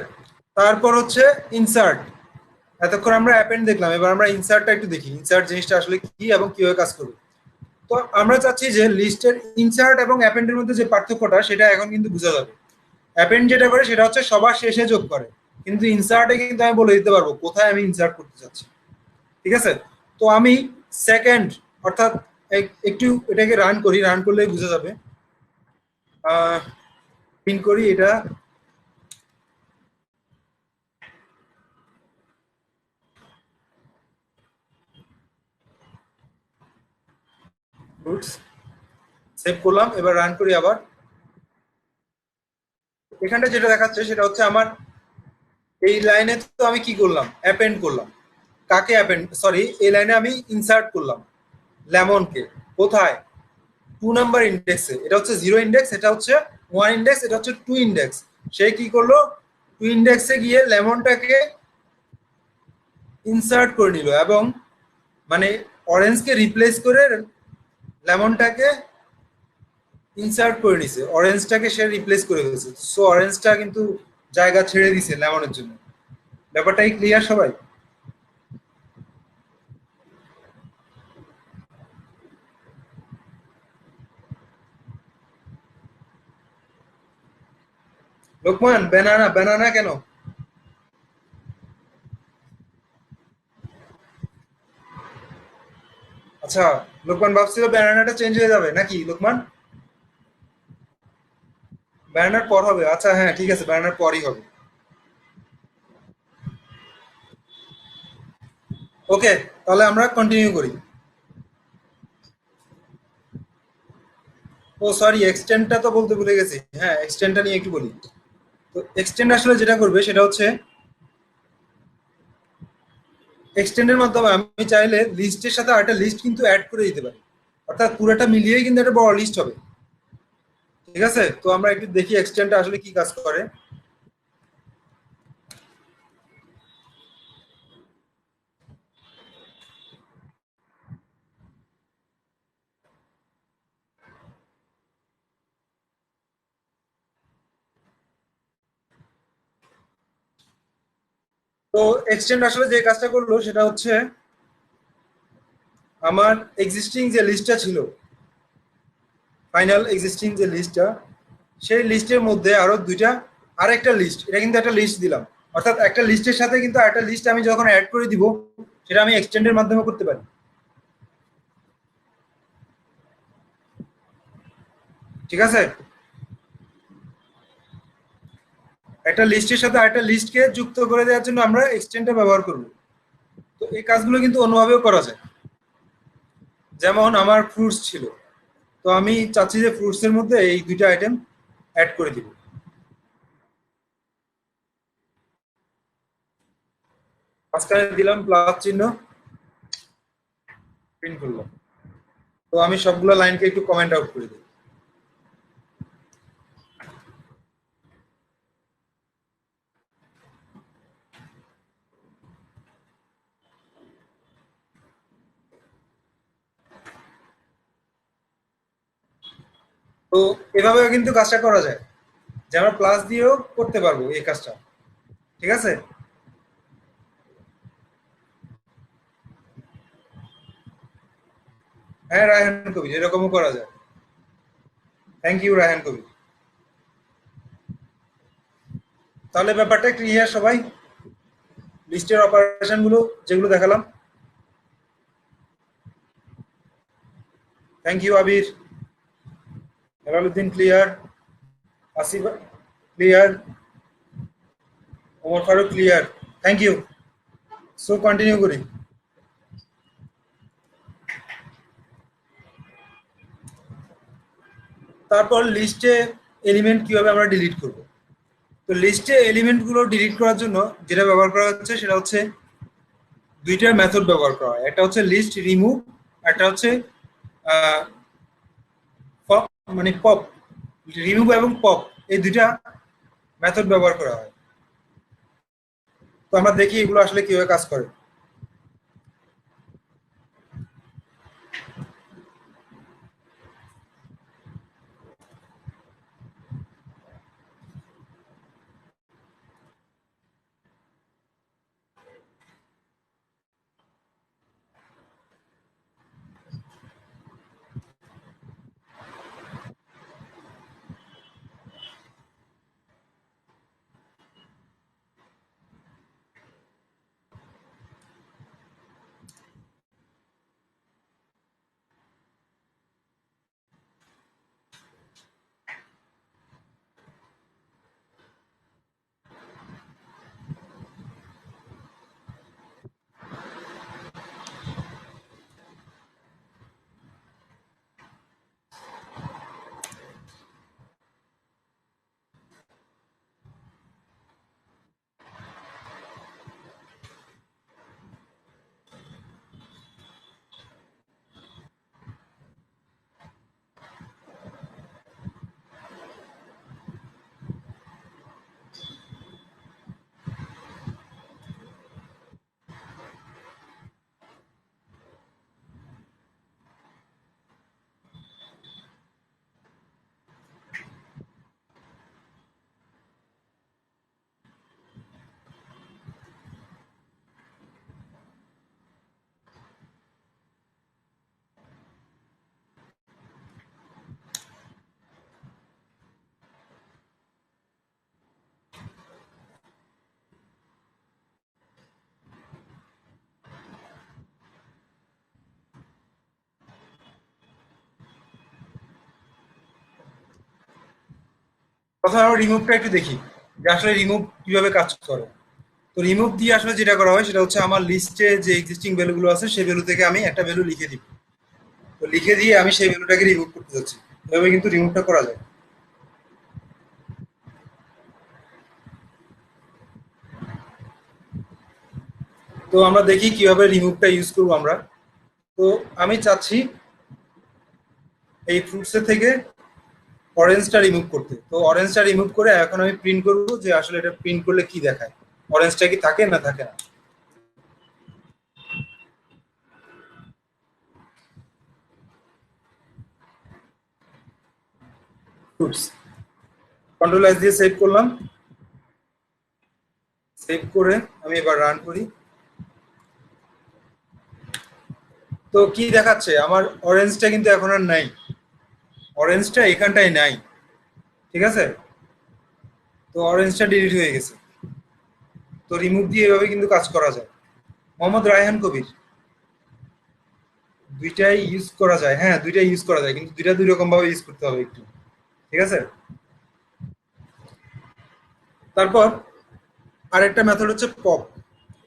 Speaker 1: তারপর হচ্ছে ইনসার্ট। এতক্ষণ আমরা অ্যাপেন্ড দেখলাম, এবার আমরা ইনসার্টটা একটু দেখি ইনসার্ট জিনিসটা আসলে কি এবং কিভাবে কাজ করবে। তো আমরা চাচ্ছি যে লিস্টের ইনসার্ট এবং অ্যাপেন্ডের মধ্যে যে পার্থক্যটা সেটা এখন কিন্তু বোঝা যাবে। অ্যাপেন্ড যেটা করে সেটা হচ্ছে সবার শেষে যোগ করে, কিন্তু ইনসার্টে কিন্তু আমি বলে দিতে পারবো কোথায় আমি ইনসার্ট করতে চাচ্ছি। ঠিক আছে, তো আমি সেকেন্ড অর্থাৎ একটু এটাকে রান করি, রান করলে বোঝা যাবে। প্রিন্ট করি এটা। সেভ করলাম, এবার রান করি আবার। এখানটা যেটা দেখাচ্ছে সেটা হচ্ছে আমার এই লাইনে তো আমি কি করলাম, অ্যাপেন্ড করলাম। কাকে অ্যাপেন্ড, সরি, এই লাইনে আমি ইনসার্ট করলাম লেমনকে। কোথায়? 2 নাম্বার ইন্ডেক্সে। এটা হচ্ছে 0 ইন্ডেক্স, এটা হচ্ছে 1 ইন্ডেক্স, এটা হচ্ছে 2 ইন্ডেক্স। সে কি করলো, 2 ইন্ডেক্সে গিয়ে লেমনটাকে ইনসার্ট করে নিল এবং মানে অরেঞ্জকে রিপ্লেস করে লেমনটাকে ইনসার্ট করে নিছে, অরেঞ্জটাকে সে রিপ্লেস করে ফেলেছে। সো অরেঞ্জটা কিন্তু জায়গা ছেড়ে দিছে লেমনের জন্য। ব্যাপারটাই ক্লিয়ার সবাই? লোকমান, ব্যানানা ব্যানানা কেন? আচ্ছা, লোকমান ভাবছিল ব্যানানাটা চেঞ্জ হয়ে যাবে নাকি লোকমান? ব্যানানার পর হবে, আচ্ছা হ্যাঁ ঠিক আছে, ব্যানানার পরই হবে। ওকে, তাহলে আমরা কন্টিনিউ করি। ও সরি, এক্সটেন্ডটা তো বলতে ভুলে গেছি। হ্যাঁ, এক্সটেন্ডটা নিয়ে একটু বলি। তো এক্সটেন্ড আসলে যেটা করবে সেটা হচ্ছে এক্সটেন্ডের মাধ্যমে আমি চাইলে লিস্টের সাথে আরেকটা লিস্ট কিন্তু অ্যাড করে দিতে পারি, অর্থাৎ পুরোটা মিলিয়েই কিন্তু একটা বড় লিস্ট হবে। ঠিক আছে, তো আমরা একটু দেখি এক্সটেন্ডটা আসলে কি কাজ করে। তো এক্সটেন্ড আসলে যে কাজটা করলো সেটা হচ্ছে আমার এক্সিস্টিং যে লিস্টটা ছিল, ফাইনাল এক্সিস্টিং যে লিস্টটা, সেই লিস্টের মধ্যে আরো দুইটা আরেকটা লিস্ট, এটা কিন্তু একটা লিস্ট দিলাম, অর্থাৎ একটা লিস্টের সাথে কিন্তু আরেকটা লিস্ট আমি যখন অ্যাড করে দিব সেটা আমি এক্সটেন্ডের মাধ্যমে করতে পারি। ঠিক আছে, একটা লিস্টের সাথে আরেকটা লিস্টকে যুক্ত করে দেওয়ার জন্য আমরা এক্সটেন্ডটা ব্যবহার করব। তো এই কাজগুলো কিন্তু অন্যভাবেও করা যায়। যেমন আমার ফ্রুটস ছিল, তো আমি চাচ্ছি যে ফ্রুটস এর মধ্যে এই দুইটা আইটেম অ্যাড করে দিব। মাঝখানে দিলাম প্লাস চিহ্ন, প্রিন্ট করলাম। তো আমি সবগুলো লাইনকে একটু কমেন্ট আউট করে দিই। তো এভাবেও কিন্তু কাজটা করা যায়, যে আমরা প্লাস দিয়েও করতে পারবো এই কাজটা। ঠিক আছে, হ্যাঁ রায়হান কবির, এরকমও করা যায়। Thank you Raihan Kabir. তাহলে ব্যাপারটা ক্লিয়ার সবাই, লিস্টের অপারেশন গুলো যেগুলো দেখালাম। Thank you Abir, Helaluddin clear, Asif clear, Omar Faruk clear. Thank you. So continue করি। তারপর লিস্টে এলিমেন্ট কিভাবে আমরা ডিলিট করব। তো লিস্টে এলিমেন্ট গুলো ডিলিট করার জন্য যেটা ব্যবহার করা হচ্ছে সেটা হচ্ছে দুইটা মেথড ব্যবহার করা হয়, একটা হচ্ছে লিস্ট রিমুভ, একটা হচ্ছে মানে পপ। রিমুভ এবং পপ এই দুইটা মেথড ব্যবহার করা হয়। তো আমরা দেখি এগুলো আসলে কিভাবে কাজ করে। প্রথমে আমরা রিমুভটা একটু দেখি যে আসলে রিমুভ কিভাবে কাজ করে। তো রিমুভ দিয়ে আসলে যেটা করা হয় সেটা হচ্ছে আমার লিস্টে যে এক্সিস্টিং ভ্যালুগুলো আছে সেই ভ্যালু থেকে আমি একটা ভ্যালু লিখে দিব। তো লিখে দিয়ে আমি সেই ভ্যালুটাকে রিমুভ করতে যাচ্ছি, এভাবে কিন্তু রিমুভটা করা যায়। তো আমরা দেখি কিভাবে রিমুভটা ইউজ করবো আমরা। তো আমি চাচ্ছি এই ফ্রুটসের থেকে অরেঞ্জটা রিমুভ করতে। তো অরেঞ্জটা রিমুভ করে এখন আমি প্রিন্ট করবো যে আসলে এটা প্রিন্ট করলে কি দেখায়, অরেঞ্জটা কি থাকে না থাকে না। ফ্রুটস কন্ট্রোল এস দিয়ে সেভ করলাম। সেভ করে আমি এবার রান করি। তো কি দেখাচ্ছে, আমার অরেঞ্জটা কিন্তু এখন আর নাই, অরেঞ্জটা এখানটায় নাই। ঠিক আছে, তো অরেঞ্জটা ডিলিট হয়ে গেছে। তো রিমুভ দিয়ে এভাবে কিন্তু কাজ করা যায়। মোহাম্মদ রায়হান কবির, দুইটাই ইউজ করা যায়, হ্যাঁ দুইটাই ইউজ করা যায়, কিন্তু দুইটা দুই রকম ভাবে ইউজ করতে হবে একটু। ঠিক আছে, তারপর আরেকটা মেথড হচ্ছে পপ।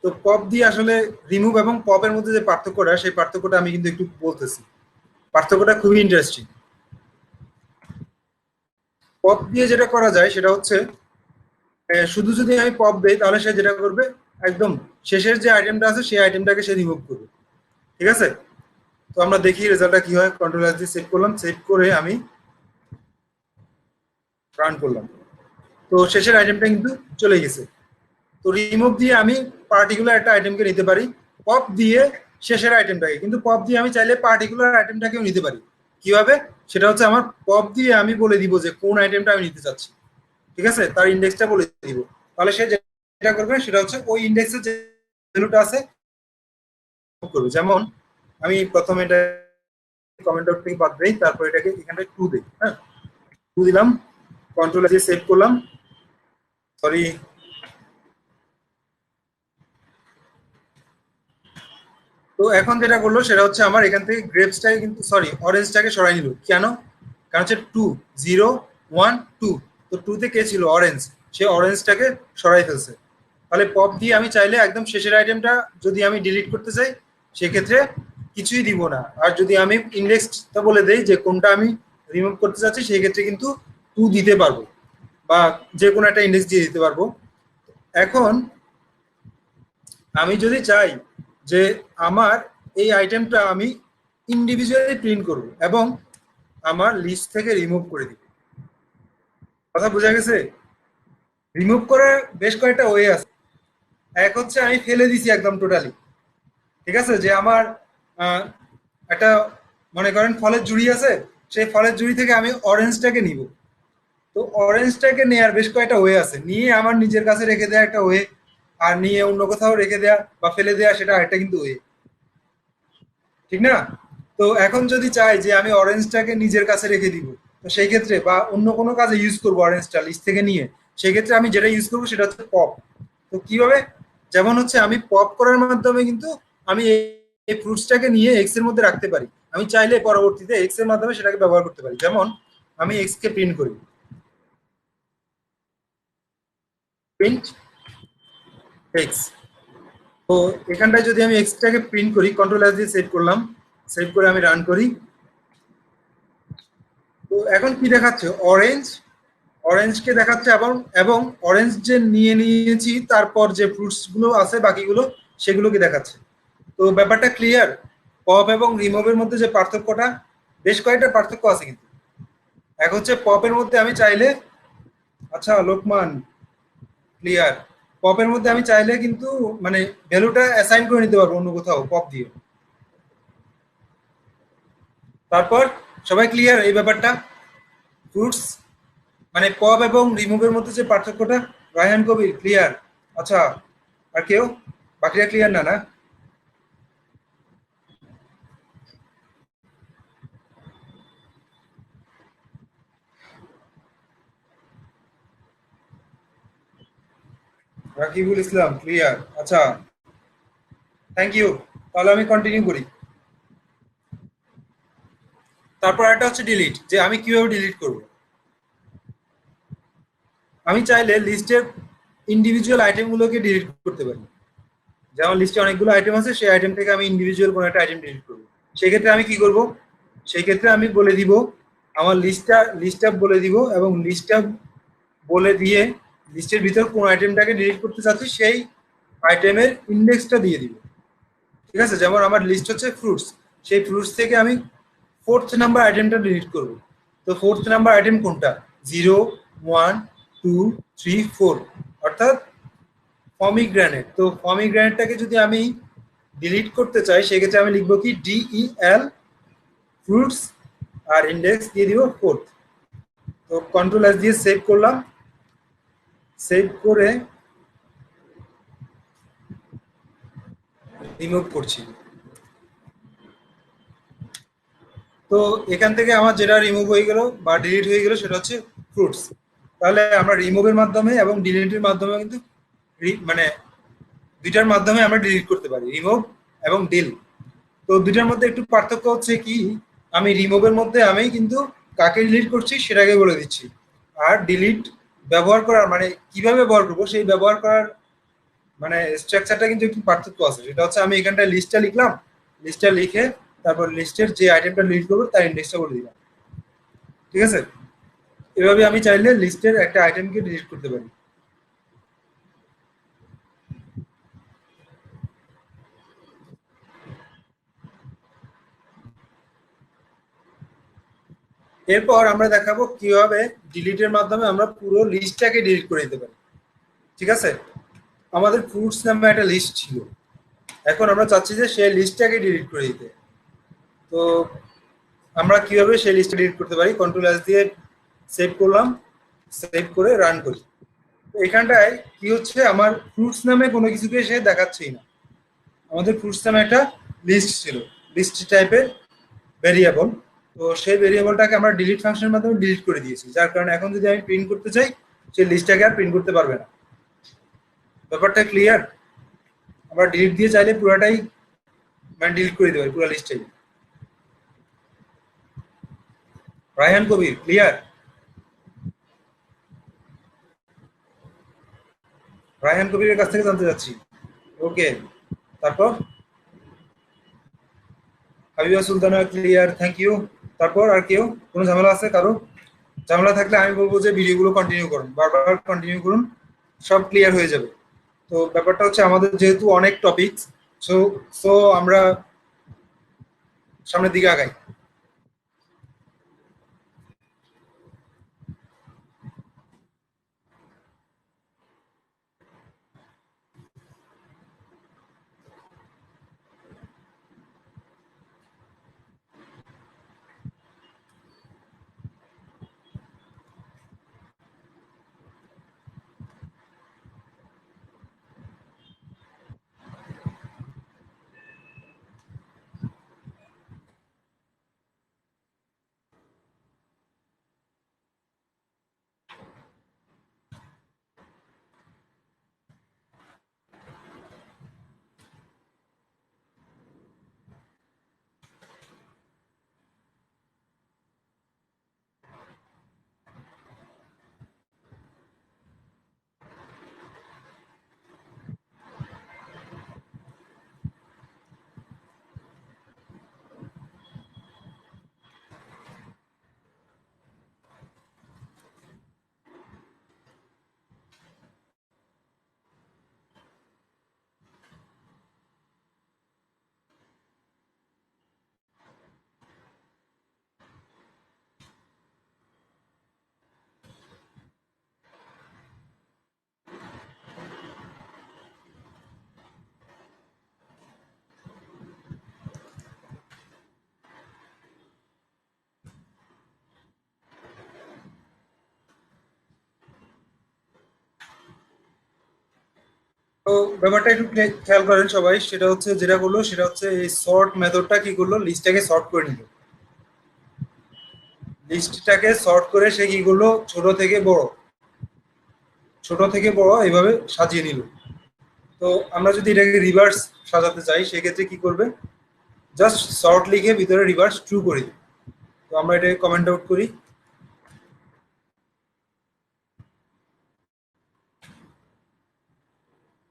Speaker 1: তো পপ দিয়ে আসলে রিমুভ এবং পপের মধ্যে যে পার্থক্যটা, সেই পার্থক্যটা আমি কিন্তু একটু বলতেছি। পার্থক্যটা খুবই ইন্টারেস্টিং। পপ দিয়ে যেটা করা যায় সেটা হচ্ছে শুধু যদি আমি পপ দেই তাহলে সে যেটা করবে, একদম শেষের যে আইটেমটা আছে সেই আইটেমটাকে সে রিমুভ করবে। ঠিক আছে, তো আমরা দেখি রেজাল্টটা কি হয়। কন্ট্রোল এস দিয়ে সেভ করলাম, সেভ করে আমি রান করলাম। তো শেষের আইটেমটা কিন্তু চলে গেছে। তো রিমুভ দিয়ে আমি পার্টিকুলার একটা আইটেমকে নিতে পারি, পপ দিয়ে শেষের আইটেমটাকে, কিন্তু পপ দিয়ে আমি চাইলে পার্টিকুলার আইটেমটাকেও নিতে পারি। কিভাবে, সেটা হচ্ছে আমার পপ দিয়ে আমি বলে দিব যে কোন আইটেমটা আমি নিতে চাচ্ছি। ঠিক আছে, তার ইন্ডেক্সটা বলে দিব। তাহলে সে যেটা করবে সেটা হচ্ছে ওই ইন্ডেক্সের যে ভ্যালুটা আছে করবে। যেমন আমি প্রথমে এটা কমেন্ট আউট থেকে বাদ দেই, তারপর এটাকে এখানে টু দিই, হ্যাঁ টু দিলাম, কন্ট্রোল দিয়ে সেভ করলাম। সরি, তো এখন যেটা করলো সেটা হচ্ছে আমার এখান থেকে গ্রেপসটাকে কিন্তু সরি অরেঞ্জটাকে সরাই নিল। কেন, কারণ হচ্ছে 2 0 1 2, তো টুতে কে ছিল, অরেঞ্জ, সে অরেঞ্জটাকে সরাই ফেলছে। তাহলে পপ দিয়ে আমি চাইলে একদম শেষের আইটেমটা যদি আমি ডিলিট করতে চাই সেক্ষেত্রে কিছুই দিব না। আর যদি আমি ইন্ডেক্সটা বলে দেই যে কোনটা আমি রিমুভ করতে চাচ্ছি সেই ক্ষেত্রে কিন্তু টু দিতে পারবো, বা যে কোনো একটা ইন্ডেক্স দিয়ে দিতে পারবো। এখন আমি যদি চাই যে আমার এই আইটেমটা আমি ইন্ডিভিজুয়ালি প্রিন্ট করব এবং আমার লিস্ট থেকে রিমুভ করে দিব। কথা বোঝা গেছে, রিমুভ করার বেশ কয়েকটা ওয়ে আছে। এক হচ্ছে আমি ফেলে দিছি একদম টোটালি, ঠিক আছে, যে আমার আহ, একটা মনে করেন ফলের জুড়ি আছে, সেই ফলের জুড়ি থেকে আমি অরেঞ্জটাকে নিব। তো অরেঞ্জটাকে নেয়ার বেশ কয়েকটা ওয়ে আছে, নিয়ে আমার নিজের কাছে রেখে দেওয়া একটা ওয়ে, আর নিয়ে অন্য কোথাও রেখে দেওয়া বা ফেলে দেওয়া সেটা আরেকটা কিন্তু ওয়ে, ঠিক না? তো এখন যদি চাই যে আমি অরেঞ্জটাকে নিজের কাছে রেখে দিব, তো সেই ক্ষেত্রে বা অন্য কোনো কাজে ইউজ করবো অরেঞ্জটা লিস্ট থেকে নিয়ে, সেই ক্ষেত্রে আমি যেটা ইউজ করবো সেটা হচ্ছে পপ। তো কিভাবে? যেমন হচ্ছে আমি পপ করার মাধ্যমে কিন্তু আমি এই ফ্রুটসটাকে নিয়ে এক্স এর মধ্যে রাখতে পারি। আমি চাইলে পরবর্তীতে এক্স এর মাধ্যমে সেটাকে ব্যবহার করতে পারি। যেমন আমি এক্স কে প্রিন্ট করি, প্রিন্ট এক্স। তো এখানটায় যদি আমি এক্সটাকে প্রিন্ট করি, কন্ট্রোল এস দিয়ে সেভ করলাম, সেভ করে আমি রান করি। তো এখন কি দেখাচ্ছে? অরেঞ্জ, অরেঞ্জকে দেখাচ্ছে, এবং এবং অরেঞ্জ যে নিয়ে নিয়েছি তারপর যে ফ্রুটস গুলো আছে বাকিগুলো সেগুলোকে দেখাচ্ছে। তো ব্যাপারটা ক্লিয়ার? পপ এবং রিমুভের মধ্যে যে পার্থক্যটা, বেশ কয়েকটা পার্থক্য আছে কিন্তু। এক হচ্ছে পপের মধ্যে আমি চাইলে, আচ্ছা লোকমান, ক্লিয়ার, পপের মধ্যে আমি চাইলে কিন্তু মানে ভ্যালুটা অ্যাসাইন করে নিতে পারবো অন্য কোথাও পপ দিয়ে। তারপর সবাই ক্লিয়ার এই ব্যাপারটা? ফ্রুটস মানে পপ এবং রিমুভের মধ্যে যে পার্থক্যটা, রায়হান কবির ক্লিয়ার? আচ্ছা, আর কেউ? বাকিরা ক্লিয়ার না? না, রাকিবুল ইসলাম ক্লিয়ার? আচ্ছা, থ্যাংক ইউ। তাহলে আমি কন্টিনিউ করি। তারপর একটা হচ্ছে ডিলিট, যে আমি কিভাবে ডিলিট করব। আমি চাইলে লিস্টের ইন্ডিভিজুয়াল আইটেমগুলোকে ডিলিট করতে পারি। যেমন লিস্টে অনেকগুলো আইটেম আছে, সেই আইটেম থেকে আমি ইন্ডিভিজুয়াল কোনো একটা আইটেম ডিলিট করবো। সেক্ষেত্রে আমি কি করব? সেই ক্ষেত্রে আমি বলে দিব আমার লিস্টটা বলে দিব, এবং লিস্টটা বলে দিয়ে লিস্টের ভিতর কোন আইটেমটাকে ডিলিট করতে চাচ্ছি সেই আইটেমের ইন্ডেক্সটা দিয়ে দিব। ঠিক আছে, যেমন আমার লিস্ট হচ্ছে ফ্রুটস, সেই ফ্রুটস থেকে আমি ফোর্থ নাম্বার আইটেমটা ডিলিট করব। তো ফোর্থ নাম্বার আইটেম কোনটা? 0, 1, 2, 3, 4, অর্থাৎ পমিগ্রানেট। তো পমিগ্রানেটটাকে যদি আমি ডিলিট করতে চাই সেক্ষেত্রে আমি লিখবো কি DEL ফ্রুটস, আর ইন্ডেক্স দিয়ে দিব ফোর্থ। তো কন্ট্রোল এস দিয়ে সেভ করলাম, সেভ করে রিমুভ করছি। তো এখান থেকে আমার যেটা রিমুভ হয়ে গেল বা ডিলিট হয়ে গেল সেটা হচ্ছে ফ্রুটস। তাহলে আমরা রিমুভের মাধ্যমে এবং ডিলিটের মাধ্যমে কিন্তু মানে দুইটার মাধ্যমে আমরা ডিলিট করতে পারি, রিমুভ এবং ডিল। তো দুইটার মধ্যে একটু পার্থক্য হচ্ছে কি, আমি রিমুভের মধ্যে আমি কিন্তু কাকে ডিলিট করছি সেটাকে বলে দিচ্ছি, আর ডিলিট ব্যবহার করার মানে কিভাবে ব্যবহার করবো সেই ব্যবহার করার মানে স্ট্রাকচারটা কিন্তু একটু পার্থক্য আছে। সেটা হচ্ছে আমি এখানটায় লিস্টটা লিখলাম, লিস্টটা লিখে তারপর লিস্টের যে আইটেমটা ডিলিট করবো তার ইন্ডেক্সটা বলে দিলাম। ঠিক আছে, এভাবে আমি চাইলে লিস্টের একটা আইটেমকে ডিলিট করতে পারি। এরপর আমরা দেখাবো কিভাবে ডিলিটের মাধ্যমে আমরা পুরো লিস্টটাকে ডিলিট করে দিতে পারি। ঠিক আছে, আমাদের ফ্রুটস নামে একটা লিস্ট ছিল, এখন আমরা চাচ্ছি যে সেই লিস্টটাকে ডিলিট করে দিতে। তো আমরা কিভাবে সেই লিস্টটা ডিলিট করতে পারি? কন্ট্রোল এস দিয়ে সেভ করলাম, সেভ করে রান করি। তো এখানটায় কি হচ্ছে, আমার ফ্রুটস নামে কোনো কিছুকে সে দেখাচ্ছেই না। আমাদের ফ্রুটস নামে একটা লিস্ট ছিল, লিস্ট টাইপের ভেরিয়েবল। তো সেই ভেরিয়েবলটাকে আমরা ডিলিট ফাংশনের মাধ্যমে ডিলিট করে দিয়েছি, যার কারণে এখন যদি আমি প্রিন্ট করতে চাই সেই লিস্টটাকে আর প্রিন্ট করতে পারবে না। ব্যাপারটা ক্লিয়ার? আমরা ডিলিট দিয়ে চাইলে পুরোটাই মানে ডিলিট করে দিতে পারি, পুরো লিস্টটাই। রায়হান কবির ক্লিয়ার? রায়হান কবিরের কাছ থেকে জানতে চাচ্ছি। ওকে, তারপর Habiba Sultana clear, thank you. তারপর আর কেউ? কোনো ঝামেলা আছে কারো? ঝামেলা থাকলে আমি বলবো যে ভিডিওগুলো কন্টিনিউ করুন, বারবার কন্টিনিউ করুন, সব ক্লিয়ার হয়ে যাবে। তো ব্যাপারটা হচ্ছে আমাদের যেহেতু অনেক টপিক, সো সো আমরা সামনের দিকে আগাই। তো ব্যাপারটা একটু খেয়াল করেন সবাই, সেটা হচ্ছে যেটা করলো সেটা হচ্ছে এই সর্ট মেথডটা কি করলো, লিস্টটাকে সর্ট করে নিল। লিস্টটাকে সর্ট করে সে কি করলো, ছোট থেকে বড় এইভাবে সাজিয়ে নিল। তো আমরা যদি এটাকে রিভার্স সাজাতে চাই সেক্ষেত্রে কি করবে, জাস্ট সর্ট লিখে ভিতরে রিভার্স ট্রু করে দিই। তো আমরা এটাকে কমেন্ট আউট করি,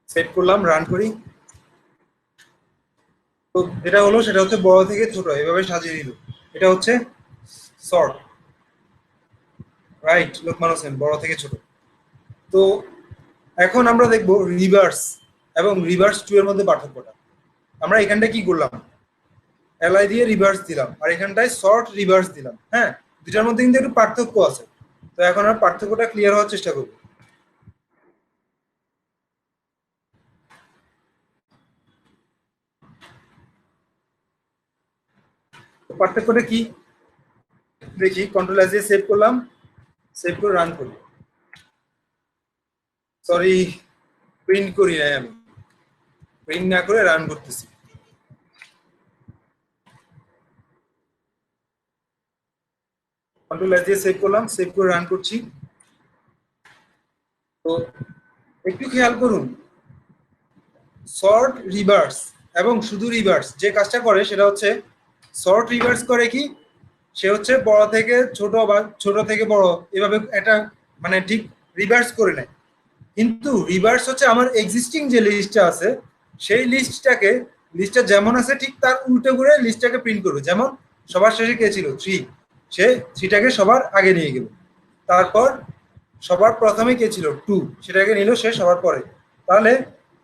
Speaker 1: সেট করলাম, রান করি। তো যেটা হলো সেটা হচ্ছে বড় থেকে ছোট এভাবে সাজিয়ে দিল। এটা হচ্ছে সর্ট, রাইট লোকমান হোসেন, বড় থেকে ছোট। তো এখন আমরা দেখব রিভার্স এবং রিভার্স টু এর মধ্যে পার্থক্যটা। আমরা এখানটা কি করলাম, এলআই দিয়ে রিভার্স দিলাম আর এখানটায় শর্ট রিভার্স দিলাম। হ্যাঁ, দুটার মধ্যে কিন্তু একটু পার্থক্য আছে। তো এখন আর পার্থক্যটা ক্লিয়ার হওয়ার চেষ্টা করব। তো পার্থক্যটা কি দেখি, কন্ট্রোল এস দিয়ে সেভ করলাম, সেভ করে রান করি। সরি, প্রিন্ট করি নাই আমি, প্রিন্ট না করে রান করতেছি। কন্ট্রোল এস দিয়ে সেভ করলাম, সেভ করে রান করছি। তো একটু খেয়াল করুন, শর্ট রিভার্স এবং শুধু রিভার্স যে কাজটা করে সেটা হচ্ছে, শর্ট রিভার্স করে কি, সে হচ্ছে বড় থেকে ছোট বা ছোট থেকে বড় এভাবে একটা মানে ঠিক রিভার্স করে নেয়। কিন্তু রিভার্স হচ্ছে আমার এক্সিস্টিং যে লিস্টটা আছে সেই লিস্টটা যেমন আছে ঠিক তার উল্টো করে লিস্টটাকে প্রিন্ট করবে। যেমন সবার শেষে কে ছিল, থ্রি, সে থ্রিটাকে সবার আগে নিয়ে গেল। তারপর সবার প্রথমে কে ছিল, টু, সেটাকে নিল সে সবার পরে। তাহলে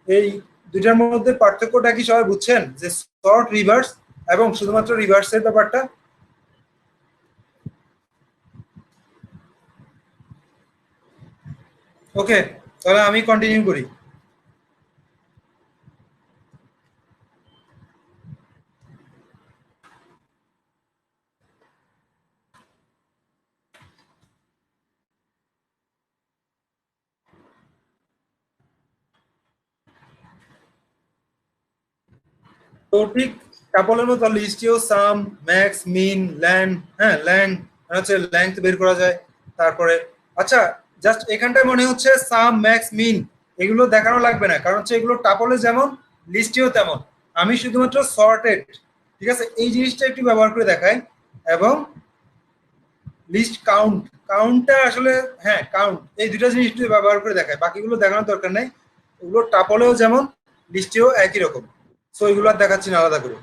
Speaker 1: এই দুইটার মধ্যে পার্থক্যটা কি সবাই বুঝছেন, যে শর্ট রিভার্স এবং শুধুমাত্র রিভার্সের ব্যাপারটা। ওকে, তাহলে আমি কন্টিনিউ করি। তো ঠিক টাপলের মতো লিস্টেও সাম, ম্যাক্স, মিন, ল্যান্ড, হ্যাঁ ল্যান্ড হচ্ছে লেংথ বের করা যায়। তারপরে আচ্ছা, জাস্ট এখানটায় মনে হচ্ছে সাম, ম্যাক্স, মিন এগুলো দেখানো লাগবে না, কারণ হচ্ছে এগুলো টাপলে যেমন লিস্টেও তেমন। আমি শুধুমাত্র সর্টেড, ঠিক আছে, এই জিনিসটা একটু ব্যবহার করে দেখাই। এবং লিস্ট কাউন্ট, কাউন্টটা আসলে, হ্যাঁ কাউন্ট, এই দুটো জিনিস একটু ব্যবহার করে দেখায়, বাকিগুলো দেখানোর দরকার নেই। ওগুলো টাপলেও যেমন লিস্টেও একই রকম। সো এগুলো আর দেখাচ্ছি না আলাদা করে।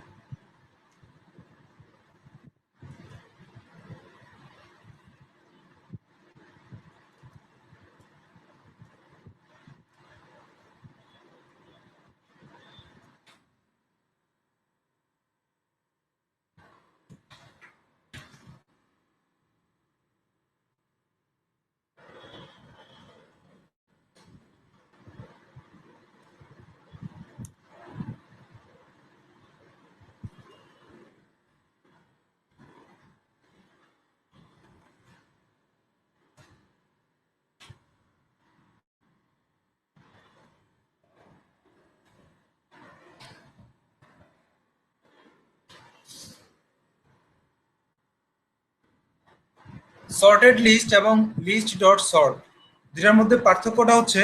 Speaker 1: সর্টেড লিস্ট এবং লিস্ট ডট সর্ট দুটার মধ্যে পার্থক্যটা হচ্ছে,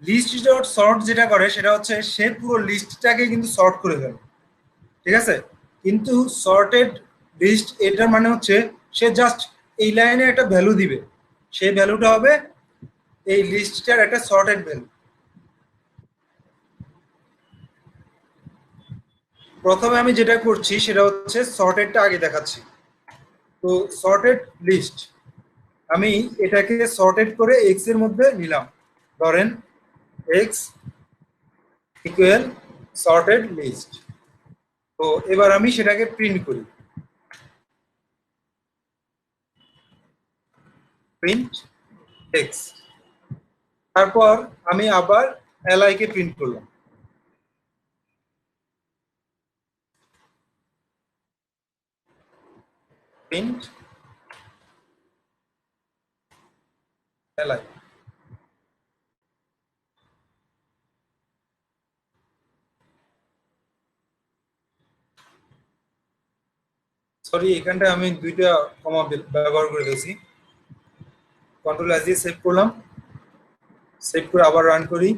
Speaker 1: লিস্ট ডট সর্ট যেটা করে সেটা হচ্ছে সে পুরো লিস্টটাকে কিন্তু সর্ট করে ফেলে, ঠিক আছে। কিন্তু সর্টেড লিস্ট এটার মানে হচ্ছে সে জাস্ট এই লাইনে একটা ভ্যালু দিবে, সেই ভ্যালুটা হবে এই লিস্টটার একটা সর্টেড ভ্যালু। প্রথমে আমি যেটা করছি সেটা হচ্ছে সর্টেডটা আগে দেখাচ্ছি। তো সর্টেড লিস্ট, আমি এটাকে সর্টেড করে এক্স এর মধ্যে নিলাম, ধরেন এক্স ইকুয়াল সর্টেড লিস্ট। তো এবার আমি সেটাকে প্রিন্ট করি, প্রিন্ট এক্স। তারপর আমি আবার এলআই কে প্রিন্ট করলাম, প্রিন্ট এলআই। সরি, এখানটা আমি দুইটা কমা ব্যবহার করে দিয়েছি। কন্ট্রোল এস দিয়ে সেভ করলাম, সেভ করে আবার রান করি,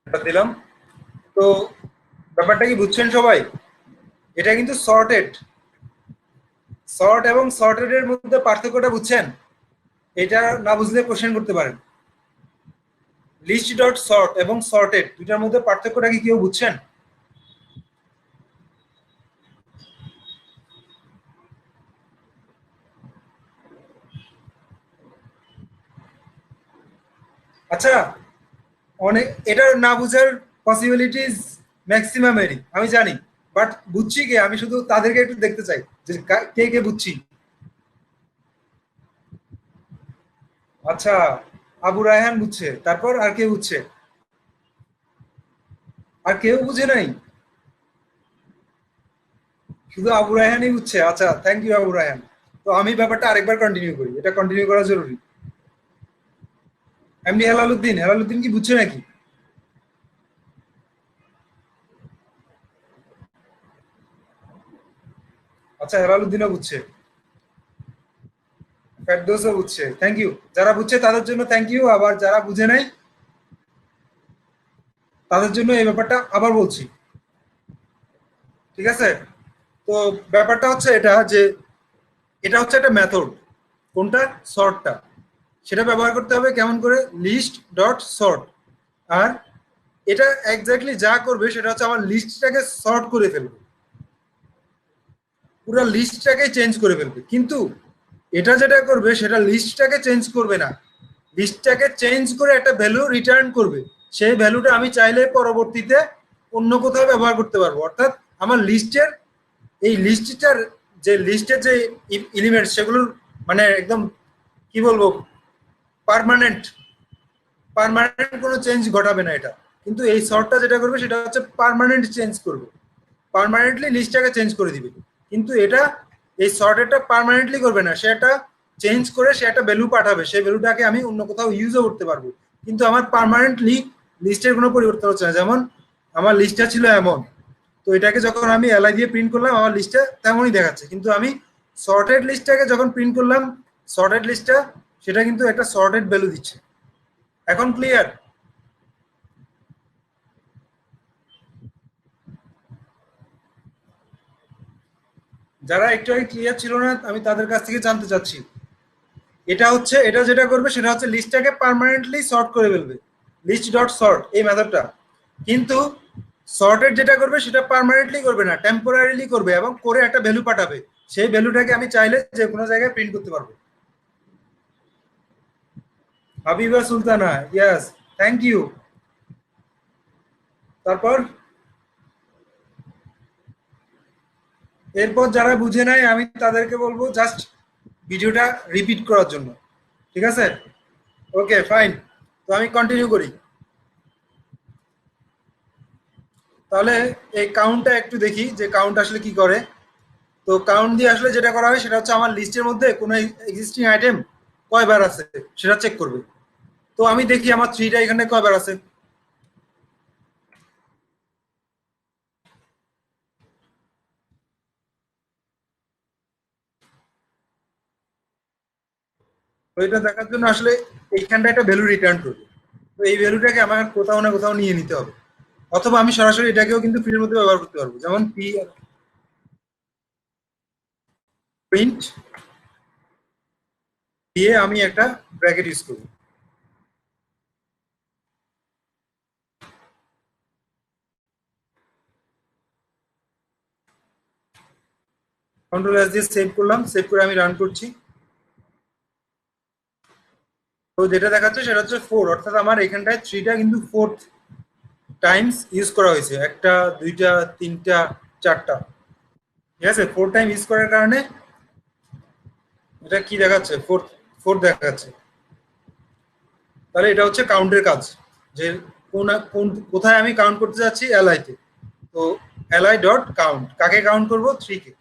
Speaker 1: এটা দিলাম। তো ব্যাপারটা কি বুঝছেন সবাই? এটা কিন্তু সর্টেড। সর্ট এবং সর্টেড এর মধ্যে পার্থক্যটা বুঝছেন? এটা না বুঝলে কোশ্চেন করতে পারেন। লিস্ট ডট সর্ট এবং সর্টেড দুটার মধ্যে পার্থক্যটা কি কেউ বুঝছেন? আচ্ছা, অনেক এটা না বুঝার পসিবিলিটিস ম্যাক্সিমামেরই আমি জানি, বাট বুঝছি কে, আমি শুধু তাদেরকে একটু দেখতে চাই যে কে কে বুঝছি। আচ্ছা, আবু রায়হান বুঝছে, তারপর আর কে বুঝছে? আর কেউ বুঝে নাই? শুধু আবু রায়হানই বুঝছে? আচ্ছা, থ্যাংক ইউ আবু রায়হান। তো আমি ব্যাপারটা আরেকবার কন্টিনিউ করি, এটা কন্টিনিউ করা জরুরি। এমডি হেলালুদ্দিন, হেলালুদ্দিন কি বুঝছে নাকি? আচ্ছা, হেলালুদ্দিনও বুঝছে, ফেরদৌসও বুঝছে, থ্যাংক ইউ। যারা বুঝছে তাদের জন্য থ্যাংক ইউ, আবার যারা বুঝে নাই তাদের জন্য এই ব্যাপারটা আবার বলছি। ঠিক আছে? তো ব্যাপারটা হচ্ছে এটা যে এটা হচ্ছে একটা মেথড। কোনটা? সর্টটা। সেটা ব্যবহার করতে হবে কেমন করে? List dot sort. আর এটা এক্স্যাক্টলি যা করবে সেটা হচ্ছে আমার লিস্টটাকে সর্ট করে ফেলবে, পুরো লিস্টটাকে চেঞ্জ করে ফেলবে। কিন্তু এটা যেটা করবে সেটা লিস্টটাকে চেঞ্জ করবে না, লিস্টটাকে চেঞ্জ করে একটা ভ্যালু রিটার্ন করবে। সেই ভ্যালুটা আমি চাইলে পরবর্তীতে অন্য কোথাও ব্যবহার করতে পারবো। অর্থাৎ আমার লিস্টের এই লিস্টটার যে এলিমেন্ট সেগুলোর মানে একদম কি বলবো, পার্মানেন্ট পার্মানেন্ট কোনো চেঞ্জ ঘটাবে না এটা। কিন্তু এই সর্টটা যেটা করবে সেটা হচ্ছে পার্মানেন্ট চেঞ্জ করবে, পার্মানেন্টলি লিস্টটাকে চেঞ্জ করে দিবে। কিন্তু এটা এই সর্টেডটা পার্মানেন্টলি করবে না, সে একটা চেঞ্জ করে সে একটা ভ্যালু পাঠাবে, সেই ভ্যালুটাকে আমি অন্য কোথাও ইউজও করতে পারবো। কিন্তু আমার পার্মানেন্টলি লিস্টের কোনো পরিবর্তন হচ্ছে না। যেমন আমার লিস্টটা ছিল এমন, তো এটাকে যখন আমি এলআই দিয়ে প্রিন্ট করলাম আমার লিস্টটা তেমনই দেখাচ্ছে। কিন্তু আমি সর্টেড লিস্টটাকে যখন প্রিন্ট করলাম, সর্টেড লিস্টটা সেটা কিন্তু একটা সর্টেড ভ্যালু দিচ্ছে। এখন ক্লিয়ার? যারা একটু আগে ক্লিয়ার ছিল না আমি তাদের কাছ থেকে জানতে চাচ্ছি। এটা হচ্ছে, এটা যেটা করবে সেটা হচ্ছে লিস্টটাকে পার্মানেন্টলি সর্ট করে ফেলবে, লিস্ট ডট সর্ট এই মেথডটা। কিন্তু সর্টেড যেটা করবে সেটা পার্মানেন্টলি করবে না, টেম্পোরারিলি করবে এবং করে একটা ভ্যালু পাঠাবে। সেই ভ্যালুটাকে আমি চাইলে যে কোনো জায়গায় প্রিন্ট করতে পারবো। হাবিবা সুলতানা, ইয়াস, থ্যাংক ইউ। তারপর এরপর যারা বুঝে নাই আমি তাদেরকে বলবো জাস্ট ভিডিওটা রিপিট করার জন্য। ঠিক আছে? ওকে, ফাইন। তো আমি কন্টিনিউ করি। তাহলে এই কাউন্টটা একটু দেখি যে কাউন্ট আসলে কি করে। তো কাউন্ট দিয়ে আসলে যেটা করা হয় সেটা হচ্ছে আমার লিস্টের মধ্যে কোনো এক্সিস্টিং আইটেম কয়বার আছে সেটা চেক করবে। তো আমি দেখি আমার থ্রিটা এখানে কয়বার আছে। তো এটা দেখার জন্য আসলে এইখানটা একটা ভ্যালু রিটার্ন করবে। তো এই ভ্যালুটাকে আমার কোথাও না কোথাও নিয়ে নিতে হবে, অথবা আমি সরাসরি এটাকেও কিন্তু ফিল্ডের মধ্যে ব্যবহার করতে পারবো। যেমন পি প্রিন্ট দিয়ে আমি একটা ব্র্যাকেট ইউজ করবো। কন্ট্রোল এস দিয়ে সেভ করলাম, সেভ করে আমি রান করছি। তো যেটা দেখাচ্ছে সেটা হচ্ছে ফোর, অর্থাৎ আমার এখানটায় থ্রিটা কিন্তু ফোর্থ টাইমস ইউজ করা হয়েছে, একটা দুইটা তিনটা চারটা। ঠিক আছে? ফোর টাইম ইউজ করার কারণে এটা কি দেখাচ্ছে? ফোর্থ, ফোর্থ দেখাচ্ছে। তাহলে এটা হচ্ছে কাউন্টের কাজ, যে কোন কোন কোথায় আমি কাউন্ট করতে যাচ্ছি, এলআই তে। তো এলআই ডট কাউন্ট, কাকে কাউন্ট করবো? থ্রি কে।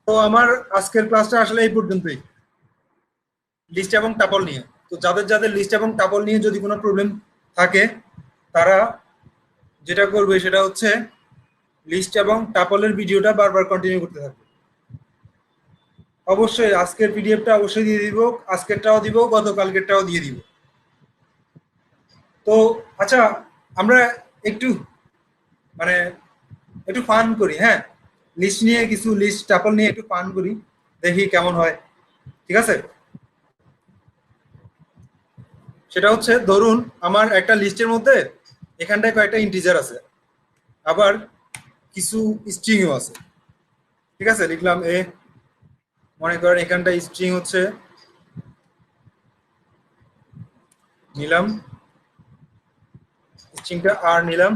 Speaker 1: তো আমার আজকের ক্লাসটা আসলে এই পর্যন্তই, লিস্ট এবং টাপল নিয়ে। তো যাদের যাদের লিস্ট এবং টাপল নিয়ে যদি কোনো প্রবলেম থাকে, তারা যেটা করবে সেটা হচ্ছে লিস্ট এবং টাপলের ভিডিওটা বারবার কন্টিনিউ করতে থাকবে। অবশ্যই আজকের পিডিএফটা অবশ্যই দিয়ে দিব, আজকেরটাও দিব, গতকালকেরটাও দিয়ে দিব। তো আচ্ছা, আমরা একটু মানে একটু ফান করি, হ্যাঁ, লিস্ট নিয়ে কিছু লিস্ট টাপল নিয়ে একটু ফান করি, দেখি কেমন হয়। ঠিক আছে? সেটা হচ্ছে ধরুন আমার একটা লিস্টের মধ্যে এখানটায় কয়েকটা ইন্টিজার আছে, আবার কিছু স্ট্রিংও আছে। ঠিক আছে, লিখলাম এ, মনে করেন এখানটা স্ট্রিং হচ্ছে, নিলাম স্ট্রিংটা আর নিলাম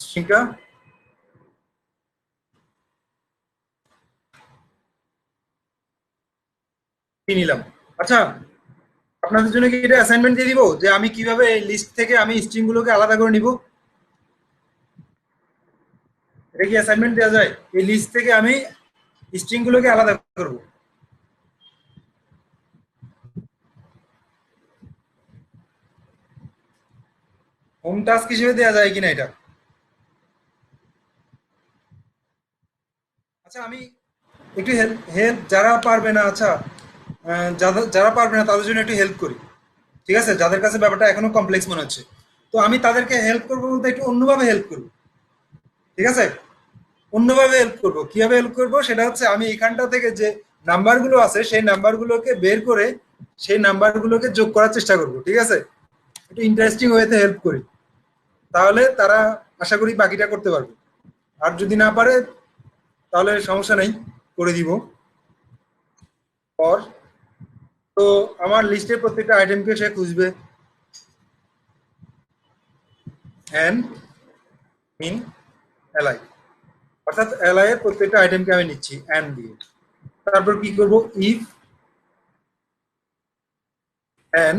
Speaker 1: স্ট্রিংটা পি নিলাম। আচ্ছা, আপনাদের জন্য কি এটা অ্যাসাইনমেন্ট দিয়ে দিব যে আমি কিভাবে এই লিস্ট থেকে আমি স্ট্রিং গুলোকে আলাদা করে নিব? এটা কি অ্যাসাইনমেন্ট দেওয়া যায়? এই লিস্ট থেকে আমি স্ট্রিং গুলোকে আলাদা করব। হোম টাস্ক হিসেবে দেওয়া যায় কিনা এটা? আচ্ছা, আমি একটু হেল্প হেল্প যারা পারবে না, আচ্ছা, যারা পারবে না তাদের জন্য একটু হেল্প করি। ঠিক আছে, যাদের কাছে ব্যাপারটা এখনো কমপ্লেক্স মনে হচ্ছে, তো আমি তাদেরকে হেল্প করবো বলতে একটু অন্যভাবে হেল্প করবো। ঠিক আছে, অন্যভাবে হেল্প করবো। কিভাবে হেল্প করবো সেটা হচ্ছে আমি এখানটা থেকে যে নাম্বারগুলো আছে সেই নাম্বারগুলোকে বের করে সেই নাম্বারগুলোকে যোগ করার চেষ্টা করবো। ঠিক আছে, একটু ইন্টারেস্টিং ওয়েতে হেল্প করি, তাহলে তারা আশা করি বাকিটা করতে পারবে। আর যদি না পারে তাহলে সমস্যা নেই, করে দিব পর। তো আমার লিস্টের প্রত্যেকটা আইটেমকে সে খুঁজবে এন ইন এলআই, অর্থাৎ এলআই এর প্রত্যেকটা আইটেমকে আমি নিচ্ছি এন দিয়ে। তারপর কি করব, ইফ এন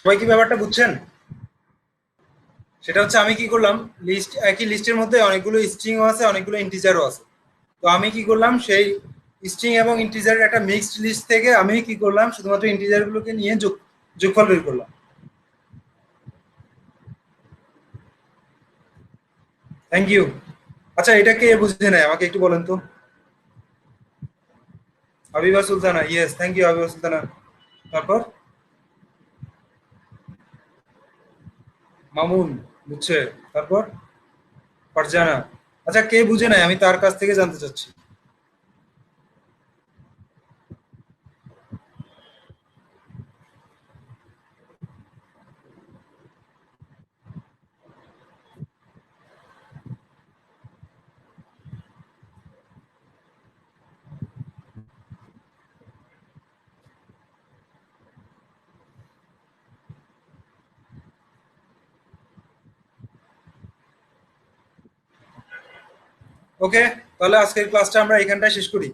Speaker 1: সবাই কি ব্যাপারটা বুঝছেন? সেটা হচ্ছে আমি কি করলাম, লিস্ট, একই লিস্টের মধ্যে অনেকগুলো স্ট্রিংও আছে অনেকগুলো ইন্টিজারও আছে। তো আমি কি করলাম, সেই স্ট্রিং এবং ইন্টিজারের একটা মিক্সড লিস্ট থেকে আমি কি করলাম, শুধুমাত্র ইন্টিজারগুলোকে নিয়ে যোগফল বের করলাম। Thank you. আচ্ছা, এটা কে বুঝে নেয় আমাকে একটু বলেন তো। Habiba Sultana, yes, thank you Habiba Sultana. তারপর মামুন বুঝছে। তারপর ফারজানা। আচ্ছা, কে বুঝে নাই আমি তার কাছ থেকে জানতে চাচ্ছি। ওকে, তাহলে আজকের ক্লাসটা আমরা এখানটায় শেষ করি।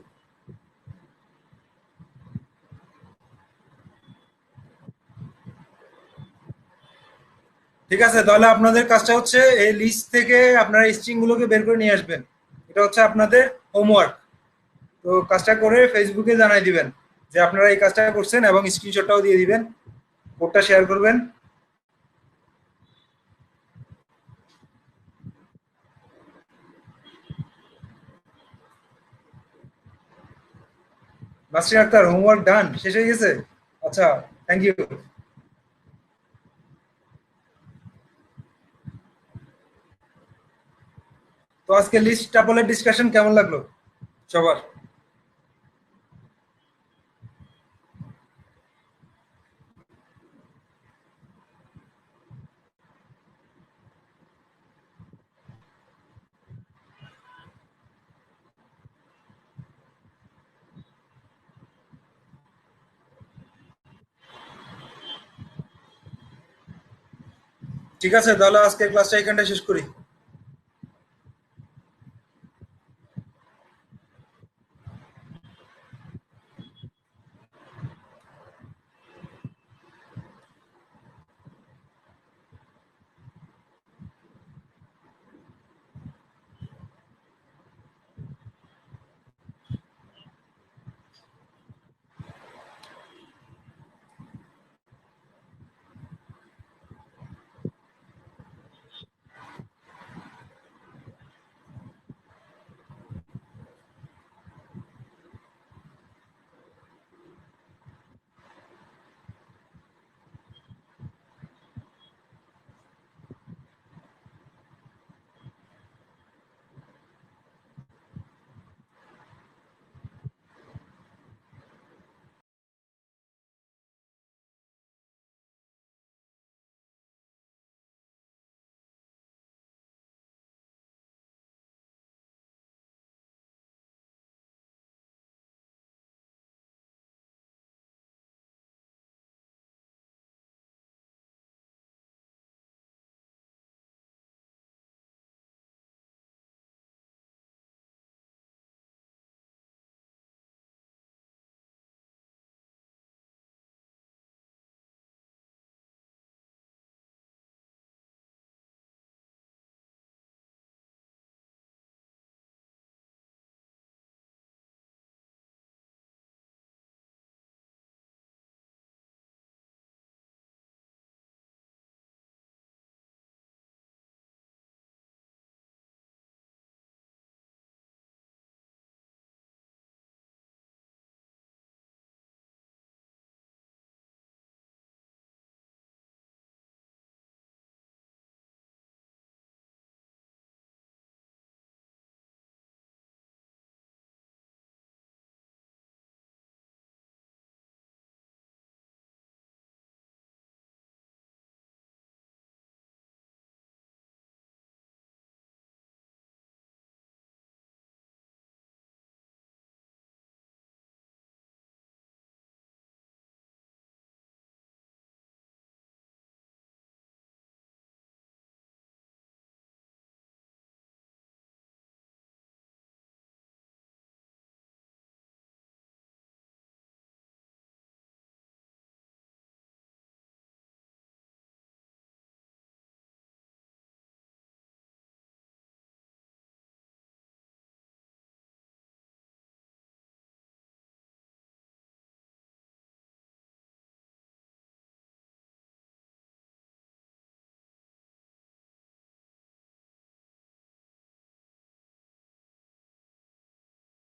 Speaker 1: ঠিক আছে, তাহলে আপনাদের কাজটা হচ্ছে এই লিস্ট থেকে আপনারা স্ট্রিং গুলোকে বের করে নিয়ে আসবেন। এটা হচ্ছে আপনাদের হোমওয়ার্ক। তো কাজটা করে ফেসবুকে জানাই দিবেন যে আপনারা এই কাজটা করছেন এবং স্ক্রিনশটটাও দিয়ে দিবেন। কোডটা শেয়ার করবেন। নাসরিন আক্তার, হোমওয়ার্ক ডান, শেষ হয়ে গেছে। আচ্ছা, থ্যাংক ইউ। তো আজকে লিস্ট টাপলের ডিসকাশন কেমন লাগলো সবার? ঠিক আছে, তাহলে আজকের ক্লাসটা এখানটায় শেষ করি।